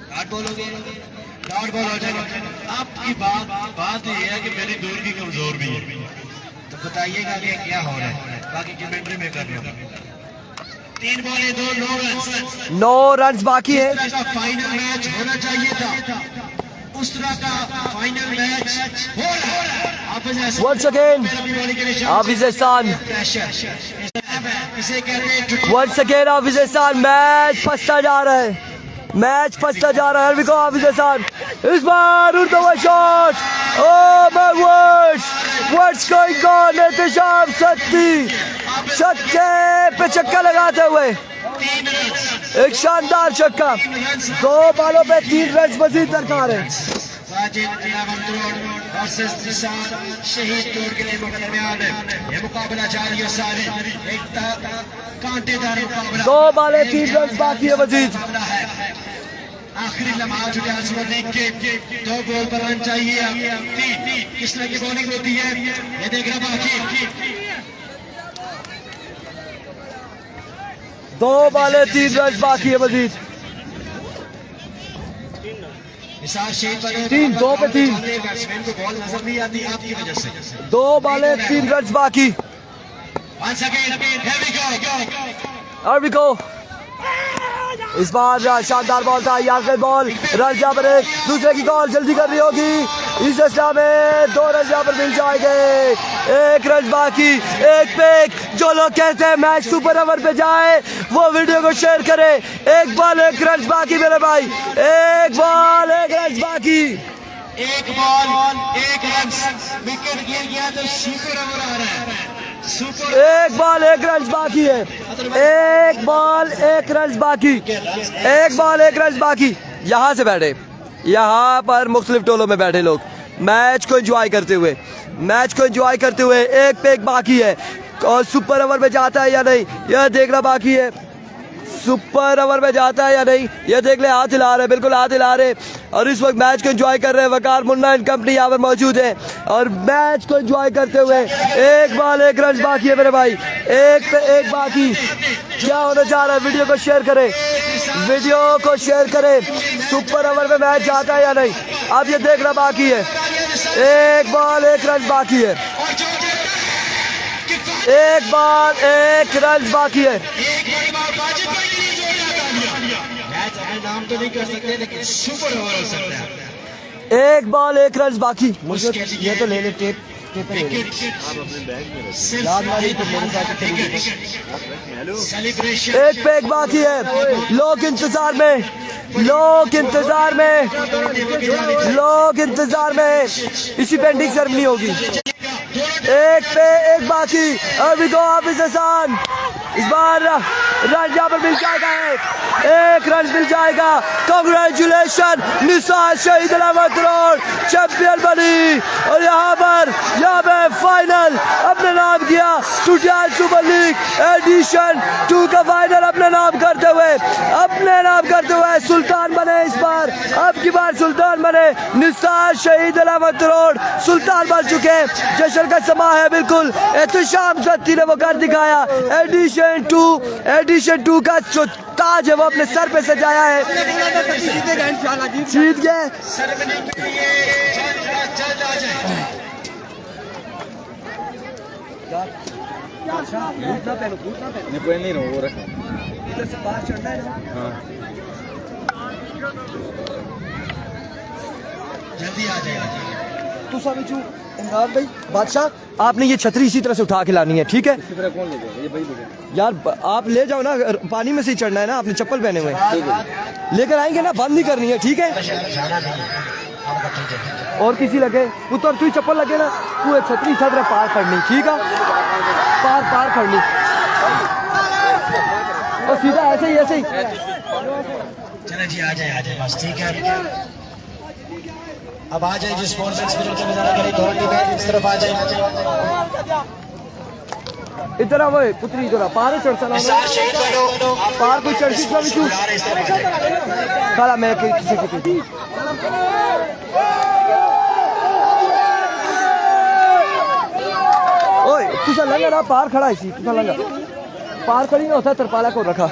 डॉट बॉल हो गया, डॉट बॉल हो जाएगा। आपकी बात ये है कि मेरी दूर की कमजोर भी है, तो बताइएगा कि क्या हो रहा है। बाकी कमेंट्री में कर रहा हूँ। 3 बॉलें 2 9 रन। 9 रन बाकी है। इस तरह का फाइनल मैच होना चाहिए था, उस तरह का फाइनल मैच हो रहा है। Once again हाफिज हसन, इसे कहते हैं once again हाफिज हसन। मैच फंसता जा रहा है, मैच फंसता जा रहा है। Here we go हाफिज हसन, इस बार उड़ता हुआ shot. Oh my words, what's going on? Ehtisham Satti छक्के पे छक्का लगाते हुए, एक शानदार छक्का। 2 बालों पे 3 रन मजीद दरकार है। शहीद तोड़ के लिए दरमियान ये मुकाबला जारी है। सारे एक कांटेदार मुकाबला। 2 बाले 3 रन बाकी है मजीद। आखिरी लम्हा जो आंसर देख के 2 बॉल पर रन चाहिए। 3 किस तरह की बॉलिंग होती है ये देख रहा बाकी। 2 बाले 3 रन बाकी है मजीद। निसार शहीद बने 3 2 पे 3, बैट्समैन को बॉल नजर नहीं आती आपकी वजह से। 2 बाले 3 रन बाकी। Once again, here we go. Here we go. इस बार शानदार बॉल था, यार बॉल रन यहाँ पर है। दूसरे की कॉल जल्दी करनी होगी। इस असला में 2 रन यहाँ पर मिल जाएंगे। 1 रन बाकी, एक पे एक। जो लोग कहते हैं मैच सुपर ओवर पे जाए वो वीडियो को शेयर करें। 1 बॉल 1 रन बाकी मेरे भाई, 1 बॉल 1 रन बाकी। एक बॉल एक रन, विकेट गिर गया तो सुपर ओवर आ रहा है। सुपर एक बॉल एक रन बाकी है, एक बॉल एक रन बाकी, एक बॉल एक रन बाकी। यहाँ से बैठे, यहाँ पर मुख्तलिफ टोलों में बैठे लोग मैच को एंजॉय करते हुए, मैच को एंजॉय करते हुए। एक पे एक बाकी है और सुपर ओवर में जाता है या नहीं यह देखना बाकी है। सुपर ओवर में जाता है या नहीं ये देख ले। हाथ हिला रहे, बिल्कुल हाथ हिला रहे और इस वक्त मैच को एंजॉय कर रहे हैं। वकार मुन्ना एंड कंपनी यहाँ पर मौजूद है और मैच को एंजॉय करते हुए। एक बॉल एक रन बाकी है मेरे भाई, एक पे एक बाकी। क्या होना चाह रहा है? वीडियो को शेयर करें, वीडियो को शेयर करें। सुपर ओवर में मैच जाता है या नहीं अब ये देखना बाकी है। एक बॉल एक रन बाकी है, एक बॉल एक रन बाकी है। मैच अपने नाम तो नहीं कर सकते लेकिन सुपर ओवर हो सकता है। एक बॉल एक रन बाकी। मुझे ये तो ले ले टेप, सेलिब्रेशन एक पे एक बाकी है। लोग इंतजार में, लोग इंतजार में, लोग इंतजार में। इसी पेंडिंग सेरेमनी होगी। एक पे एक बाकी। अभी तो हाफिज हसन इस बार रन यहाँ पर मिल जाएगा, एक रन मिल जाएगा। कांग्रेचुलेशन, निसार शहीद अलामत रोड चैंपियन बनी और यहाँ पे फाइनल अपने नाम किया। टुटियाल सुपर लीग एडिशन 2 का फाइनल अपने नाम करते हुए सुल्तान बने। इस बार अब की बार सुल्तान बने। निसार शहीद अलामत रोड सुल्तान बन चुके। जश्न का समा है बिल्कुल। एहतशाम सत्ती ने वो कर दिखाया। एडिशन 2 का जो ताज है वो अपने सर पे सजाया है। जीत गए। सेरेमनी के लिए जल्द आ जाए। जल्दी आ जाए। तो साबिचू इमरान भाई बादशाह आपने ये छतरी इसी तरह से उठा के लानी है, ठीक है? यार आप ले जाओ ना, पानी में से ही चढ़ना है ना, आपने चप्पल पहने हुए लेकर आएंगे ना, बंद नहीं करनी है, ठीक है? और किसी लगे पुत्र तू चप्पल लगे ना, तू छतरी सदर पार खड़नी, ठीक है? पार खड़नी और सीधा ऐसे ही चलो जी आ जाए बस, ठीक है। अब आ जाए, जिस स्पोर्ट्समैन स्पिरिट का मुजाहरा करें, दोनों टीमें इस तरफ आ जाए। इधर वो पुत्री इधर पार चढ़ चला पार कोई चढ़ चू साला मैं किसी ओए तुसा लंगा ना पार खड़ा है सी, तुसा लंगा पार खड़ी ना होता तरपाला को रखा।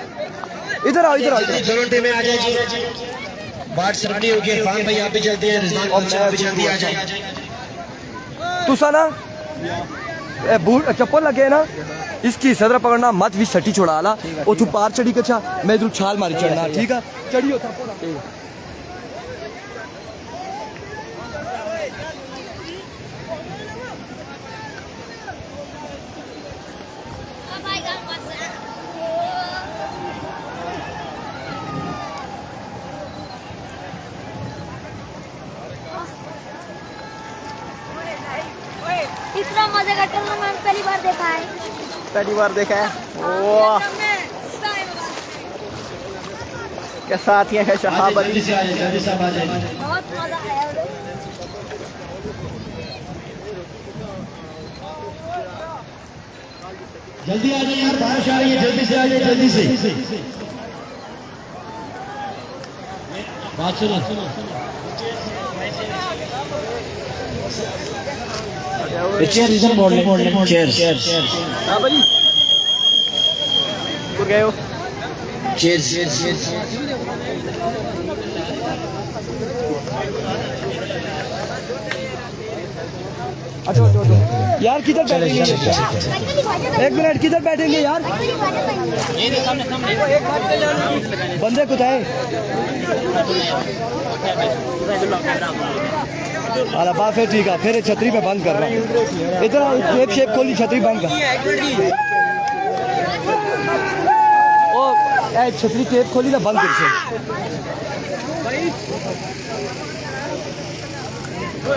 इधर आओ दोनों टीमें आ जाए जी। बात सेरेमनी होगी। इरफान भाई आप भी जल्दी हैं, रिजवान भाई भी जल्दी आ जाए। तुसा ना बूट चप्पल लगे ना, इसकी सदर पकड़ना मत भी सटी छोड़ा ला और तू पार चढ़ी कच्छा मैं इधर छाल मारी चढ़ना, ठीक है? चढ़ी होता इतना मजे का टूर्ना मैंने पहली बार देखा है। ओह क्या साथ है शहाब अली। जल्दी से आ जाए। बहुत मजा आया उधर। जल्दी आ जाए यार, बारिश आ रही है, जल्दी से आ जाए, जल्दी से। बात सुनो। चेयर इधर बोल ले, चेयर। हां भाई उड़ गए हो। चेयर। अच्छा यार किधर बैठेंगे? एक मिनट किधर बैठेंगे यार? बंदे कुछ अला बा फिर ठीक है, फिर छतरी पे बंद कर रहा हूँ। इधर जेब शेप खोली, छतरी बंद कर। ओ छतरी टेप खोली ना, बंद कर से। जल्दी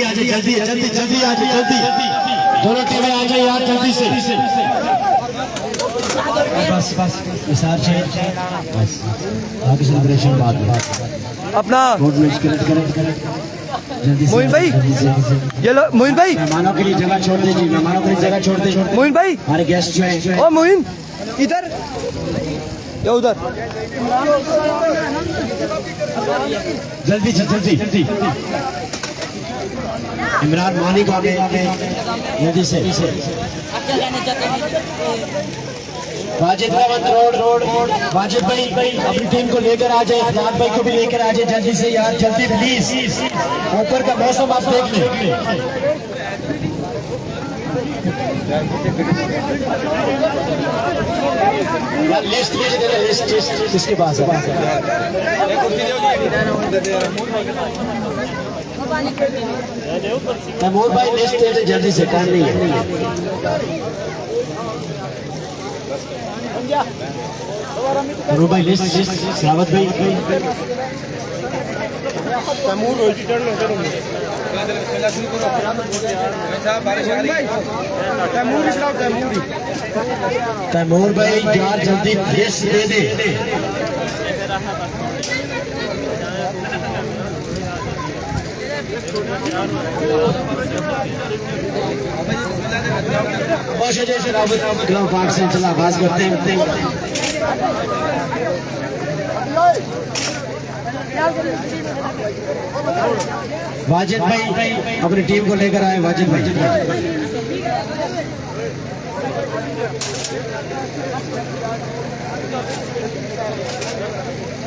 आ जाए, जल्दी जल्दी जल्दी आ जाए, जल्दी दोनों टीमें आ जाए यार जल्दी से। बस बस निसार चाहिए बस, बाकी सेलिब्रेशन बाद में। अपना रोड मैच करें जल्दी से। मोइन भाई, जल्दी से। ये लो मोइन भाई, मेहमानों के लिए जगह छोड़ दीजिए, मेहमानों के लिए जगह छोड़ दीजिए। मोइन भाई, हमारे गेस्ट जो हैं ओ मोइन इधर या उधर, जल्दी जल्दी जल्दी। इमरान मानी को आगे जल्दी से। वाजिद रोड वाजिद भाई अपनी टीम को लेकर आ जाए, इमरान भाई को भी लेकर आ जाए जल्दी से यार, जल्दी प्लीज। ऊपर का मौसम आप देख लें। लिस्ट लिस्ट किसके पास है? तैमूर भाई लिस्ट दे दे जल्दी से, टाइम नहीं है। तैमूर भाई लिस्ट, सलावत भाई तैमूर भाई यार जल्दी लिस्ट दे दे। से चला आवाज करते हैं। वाजिद भाई अपनी टीम को लेकर आए, वाजिद भाई।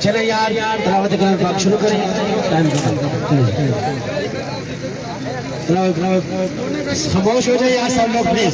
चले यार तलावत कलाम पाक शुरू करें, टाइम खामोश हो जाए यार सब लोग प्लीज।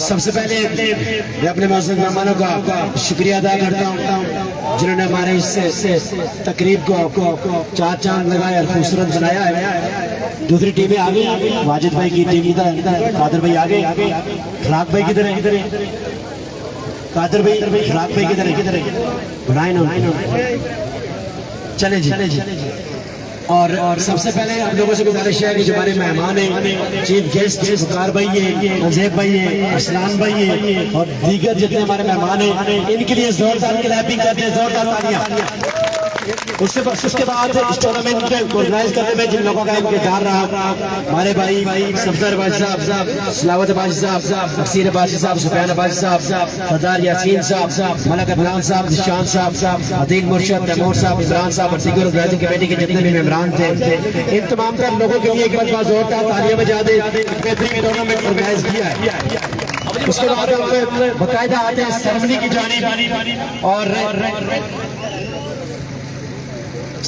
सबसे पहले मैं अपने मौजूद मेहमानों का शुक्रिया अदा करता हूँ जिन्होंने हमारे इस तकरीब को चार चांद लगाए और खूबसूरत बनाया है। दूसरी टीमें आ गई, वाजिद भाई की टीम इधर, कादर भाई आ गए, खराक भाई किधर है? कादर भाई खराक भाई किधर है? बनाए ना, चले जी। और सबसे पहले हम लोगों से गुजारिश है कि जो हमारे मेहमान हैं, चीफ गेस्ट वकार भाई है, नज़ीब भाई है, असलान भाई है और दीगर जितने हमारे मेहमान हैं, इनके लिए जोरदार क्लैपिंग करते हैं, जोरदार तालियां। उसके बाद इस टूर्नामेंट को ऑर्गेनाइज करने में जिन लोगों का किरदार रहा, हमारे भाई सफदर बाजी साहब, सलावत बाजी साहब, अक्सीर बाजी साहब, सुफियान बाजी साहब, सरदार यासीन साहब, मलक इमरान साहब, निशान साहब, अदील मुर्शद, तैमूर साहब, इमरान साहब और दीगर ऑर्गेनाइजिंग कमेटी के जितने भी मेंबरान थे, इन तमाम तर लोगों के लिए एक बार जोरदार तालियां बजा दें। बेहतरीन टूर्नामेंट ऑर्गेनाइज किया है। उसके बाद हम बाकायदा आते हैं सेरेमनी की जानिब और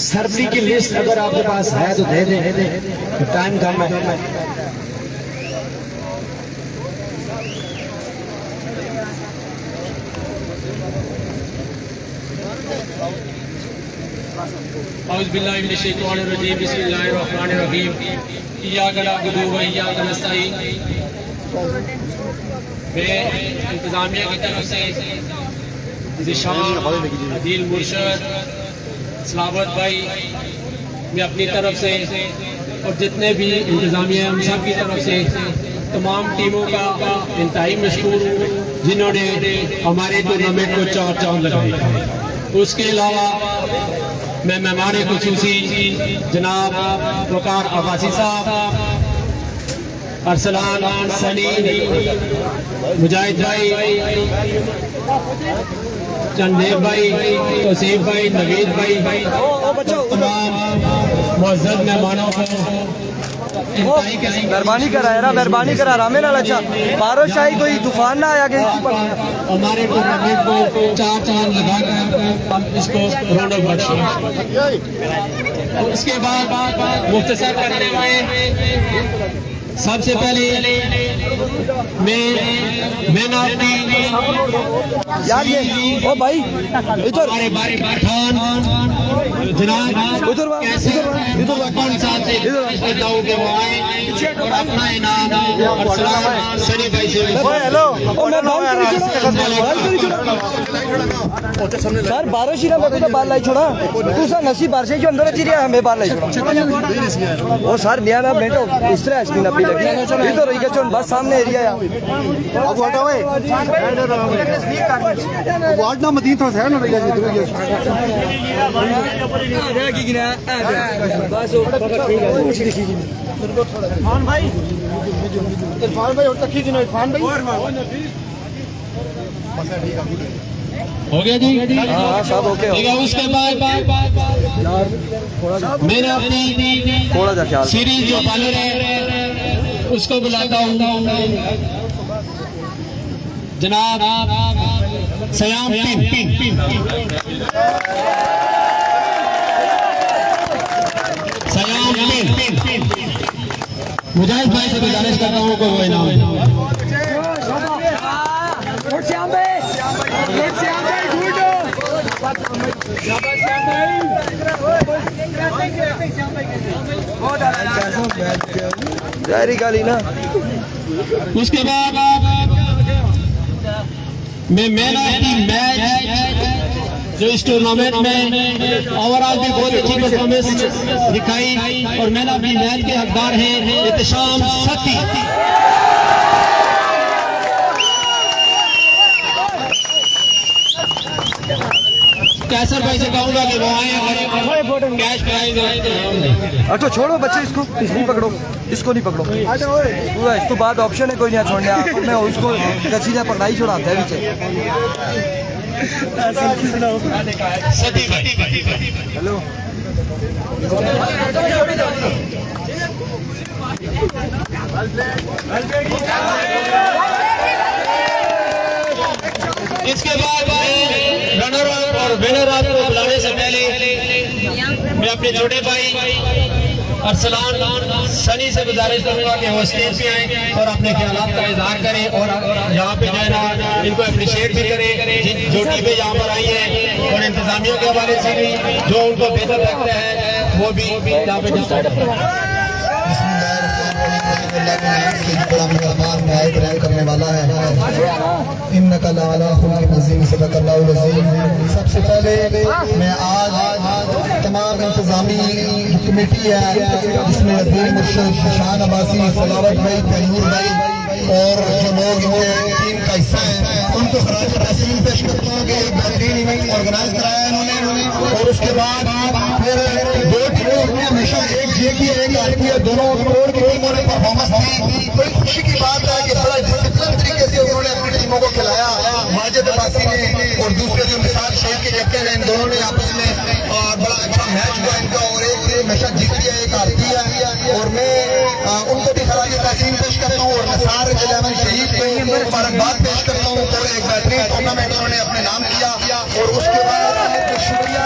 सेरेमनी की लिस्ट अगर आपके पास है तो दे दें, तो टाइम कम है। औज़ुबिल्लाहिमिनश्शैतानिर्रजीम बिस्मिल्लाहिर्रहमानिर्रहीम इय्याका नअबुदु व इय्याका नस्तईन। मैं इंतज़ामिया की तरफ से ज़िशान, अदील मुर्शद, सलावत भाई, मैं अपनी तरफ से और जितने भी इंतज़ामिया हम सब की तरफ से तमाम टीमों का इंतहाई मशकूर हूँ जिन्होंने हमारे टूर्नामेंट को चार चांद लगाए। उसके अलावा मैं मेहमान खुसूसी जनाब वकार अब्बासी साहब, अरसलान, सनी, मुजाहिद भाई, चंदेव भाई, तौसीफ भाई, नवीद भाई, तमाम मुअज़्ज़ज़ मेहमानों को मेहरबानी करा यार, मेहरबानी करा रामे नाल। अच्छा बारो शाही कोई तूफान ना आया कि हमारे टूर्नामेंट को 4 चांद लगाकर हम इसको रौनक बख्शे। उसके बाद मुख्तसर करने वाले सबसे पहले मैन ऑफ द यार ये ओ भाई इधर हमारे बारी पठान जनाब उधर कौन साहब से नेता हो के वो आए और अपना इनाम अरसलान सनी भाई से ओए हेलो ओ मैं बाल करी छोड़ा सर बारो शीरा में तो बाल लाई छोड़ा तू सा नसी बार से जो अंदर चिरिया हमें बाल लाई छोड़ा ओ सर निया ना बेटो इस तरह स्क्रीन अपनी लगी इधर रही के चोन बस सामने एरिया है अब हटा ओए वार्ड ना मदीन तो है ना रही बस इरफान भाई और तक खींचना इरफान भाई हो गया जी। हाँ सब ओके हो ठीक है। उसके बाद मैंने अपनी थोड़ा सा ख्याल सीरीज जो बॉलर है उसको बुलाता हूँ जनाब सयाम मुजाहिद भाई से गुजारिश करता हूँ को वो इनाम जारी गाली ना। उसके बाद मैं मैन ऑफ द मैच जो इस टूर्नामेंट में ओवरऑल भी बहुत अच्छी परफॉर्मेंस दिखाई और मैन ऑफ द मैच के हकदार हैं एहतशाम सती। कैसर भाई से कहूंगा कि वो आए और कैश प्राइज। अच्छा छोड़ो बच्चे इसको नहीं पकड़ो इसको नहीं पकड़ो पूरा इस तो बाद ऑप्शन है कोई नहीं छोड़ने आप मैं उसको कचीजा पकड़ाई छोड़ाता है नीचे। हेलो इसके बाद रनर अप और विनर अप को बुलाने से पहले मैं अपने छोटे भाई अरसलान सनी से गुजारिश करूंगा कि वो स्टेज पे आए और अपने ख्यालात का इजहार करें और यहाँ पे जो है ना इनको अप्रिशिएट भी करें जो टीमें यहाँ पर आई हैं और इंतजामिया के हवाले से भी जो उनको बेहतर लगता है वो भी यहाँ पे करने वाला है। सबसे पहले मैं आज तमाम इंतजामी कमेटी है जिसमें अब्दुल मुर्शिद, शान अब्बासी, सलावत भाई, तैमूर भाई और जो लोग इनके टीम का हिस्सा है उनको खराज तहसीन पेश करता हूँ कि एक बेहतरीन इवेंट ऑर्गेनाइज कराया इन्होंने। और उसके बाद फिर दो टीमों में हमेशा एक जीती है एक हारती है, दोनों की टीमों ने परफॉर्मेंस दी। बड़ी खुशी की बात है कि बड़ा डिसिप्लिन तरीके से उन्होंने अपनी टीमों को खिलाया। माजिद अब्बासी ने और दूसरे जो मिसाल शेख के कैप्टन हैं इन दोनों ने आपस में बड़ा अच्छा मैच हुआ इनका और एक टीम हमेशा जीतती है एक हारती है। और मैं उनको भी खराज तहसीन पेश करता हूँ और निसार 11 शहीद को मुबारकबाद पेश करता हूँ और एक बेहतरीन टूर्नामेंट उन्होंने अपने नाम किया। और उसके बाद शुक्रिया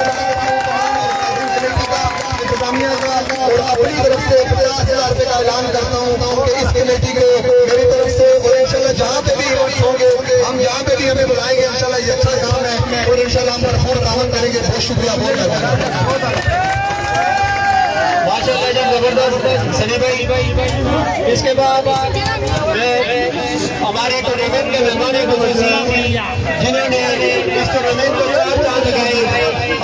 इंतजामिया का और अपनी तरफ से 50,000 रुपए का ऐलान करता हूँ कि इस कमेटी को मेरी तरफ से और इंशाल्लाह जहाँ पे भी इवेंट्स होंगे हम जहाँ पे भी हमें बुलाएंगे इंशाल्लाह ये अच्छा काम है और इंशाल्लाह हम भरपूर तावन करेंगे। बहुत शुक्रिया बहुत माशाल्लाह जबरदस्त सनी भाई। इसके बाद हमारे टूर्नामेंट के मेहमान जिन्होंने इस टूर्नामेंट को 4 चांद लगाए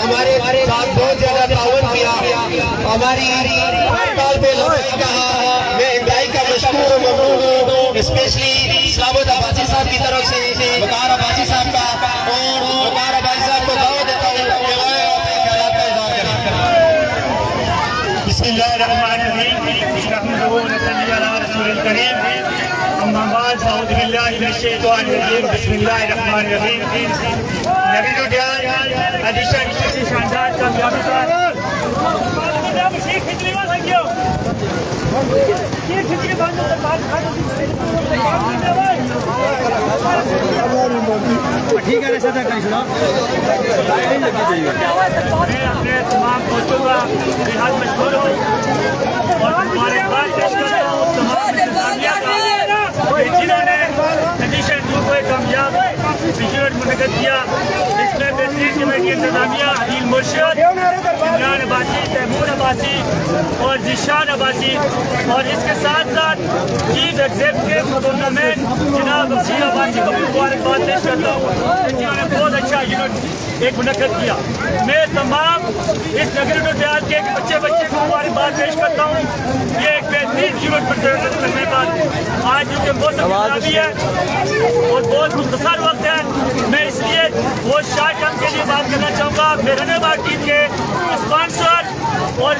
हमारे साथ बहुत ज्यादा ताउन किया हमारी तालबे कहा मैं इंदाई का मशहूर ममनून हूँ स्पेशली सलावत अब्बासी साहब की तरफ से वकार अब्बासी साहब का और वकार अब्बासी साहब को दावत देता हूँ कि वो अपने ख्यालात का इज़हार करें। रसूलिल करीम अम्मा बाद अऊज़ु बिल्लाहि मिनश शैतानिर रजीम बिस्मिल्लाहिर रहमानिर रहीम नबी लुधियान एडिशन की शानदार कामयाबी का ठीक है सदा कर सुना मैं अपने तमाम दोस्तों का बेहद मशहूर हूँ और मुबारकबाद पेश करता हूँ तमाम इंतजामिया का जिन्होंने एडिशन 2 को एक कामयाब इवेंट मुनक़्क़िद किया। इसमें बेहतरीन कमेटी इंतजामिया अदील मुर्शद, इमरान अब्बासी, तैमूर अब्बासी और जिशान अब्बासी और इसके साथ साथ चीफ एग्जीक्यूटिव टूर्नामेंट जनाब वसीम अब्बासी को भी मुबारकबाद पेश करता हूँ जिन्होंने बहुत अच्छा इवेंट एक मुनक़्क़िद किया। मैं तमाम इस नगरी लुधियाना के बच्चे को मुबारकबाद पेश करता हूँ। ये एक बेहतरीन इवेंट करने का आज क्योंकि मौसम खराबी है और बहुत मुख्तसर वक्त है, मैं इसलिए बहुत शार्ट टर्म के लिए बात करना चाहूँगा। मेहरबान टीम के स्पॉन्सर और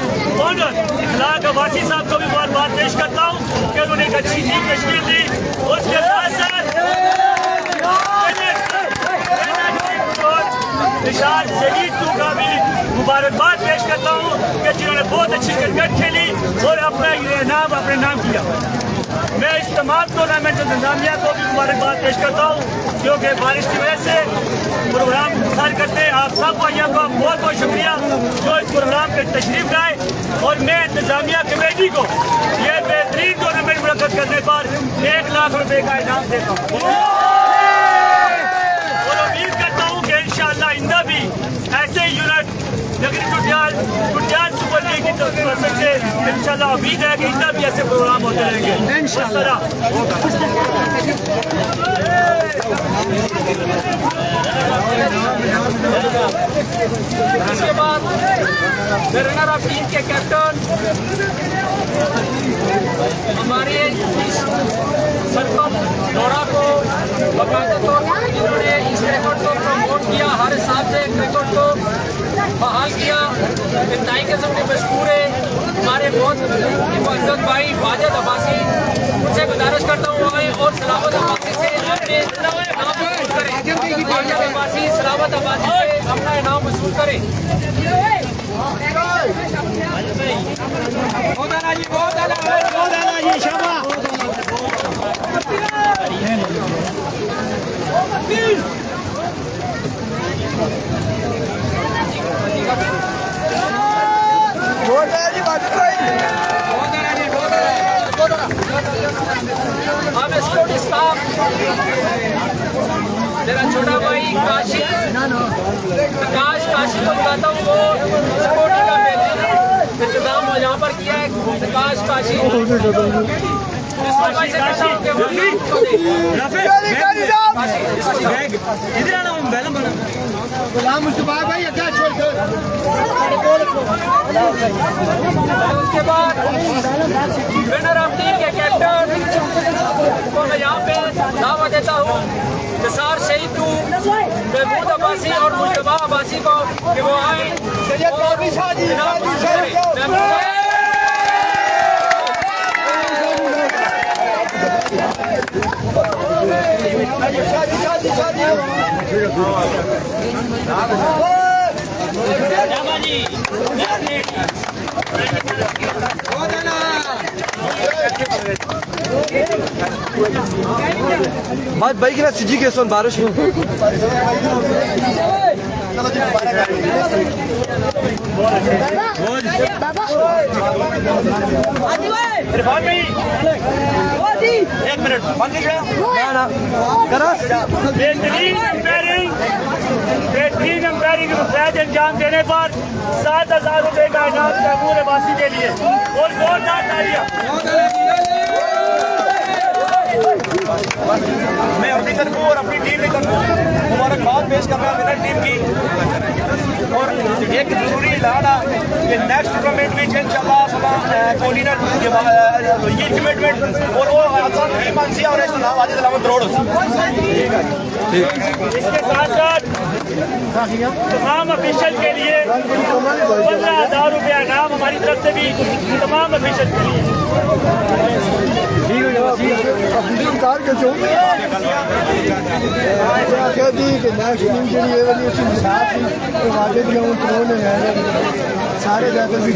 ओनर इखलाक अब्बासी साहब को भी मुबारकबाद पेश करता हूँ कि उन्होंने एक अच्छी टीम तश्कील दी। उसके साथ साथ निशान शहीद का भी मुबारकबाद पेश करता हूँ कि जिन्होंने बहुत अच्छी क्रिकेट खेली और अपना नाम किया। मैं इस तमाम टूर्नामेंट इंतजामिया को भी मुबारकबाद पेश करता हूँ क्योंकि बारिश की वजह से प्रोग्राम सर करते हैं। आप सब भाइयों का बहुत बहुत शुक्रिया जो इस प्रोग्राम पे तशरीफ लाए और मैं इंतजामिया कमेटी को ये बेहतरीन टूर्नामेंट मुनक़्क़िद करने पर 1 लाख रुपए का इनाम देता हूँ और उम्मीद करता हूँ कि इंशाअल्लाह आइंदा भी ऐसे यूनिट नगरी लुधियाना सुपर लीग की तरफ से इंशाअल्लाह उम्मीद है कि आइंदा भी ऐसे प्रोग्राम होते रहेंगे इंशाअल्लाह। इसके बाद रनर ऑफ टीम के कैप्टन हमारे इस सरकम दौरा को बाकायदा तौर पर जिन्होंने इस रिकॉर्ड को प्रमोट किया, हर हिसाब से रिकॉर्ड को बहाल किया, इंतहाई किस्म के मशहूर है हमारे बहुत मुअज़्ज़ज़ भाई वाजिद अब्बासी। उनसे गुजारिश करता हूँ आए और सलावत अब्बासी से अपने नाम वसूल करें। वाजिद अब्बासी सलावत अब्बासी से अपना इनाम वसूल करें। अब स्पोर्ट स्टाफ मेरा छोटा भाई काशी प्रकाश काशी को बुलाता हूँ, वो स्पोर्ट का इंतजाम यहाँ पर किया है। प्रकाश काशी उसके बाद विनर ऑफ टीम के कैप्टन को मैं यहाँ पे दावा देता हूँ निसार शहीद टू महमूद अब्बासी और मुश्तबा अब्बासी को कि वो आए और इनाम वसूल करें। बात भाई की ना सिजी के सोन बारिश एक मिनट बेहतरीन अंपायरिंग फैज अंजाम देने पर 7,000 रुपए का इनाम तैमूर अब्बासी के लिए और जोरदार तालियां। मैं अपनी तरफ और अपनी टीम की तरफ मुबारकबाद पेश कर रहा हूँ मेरी टीम की और एक जरूरी ऐलान है कि नेक्स्ट टूर्नामेंट में इंशाल्लाह कोऑर्डिनेटर ये कमिटमेंट और वो आसान टीम और इसके अलावा वाजिद अलावा करोड़ इसके साथ साथ तमाम ऑफिशियल के लिए 15,000 रुपया इनाम हमारी तरफ से भी तमाम ऑफिशियल के लिए। सारे जाकर भी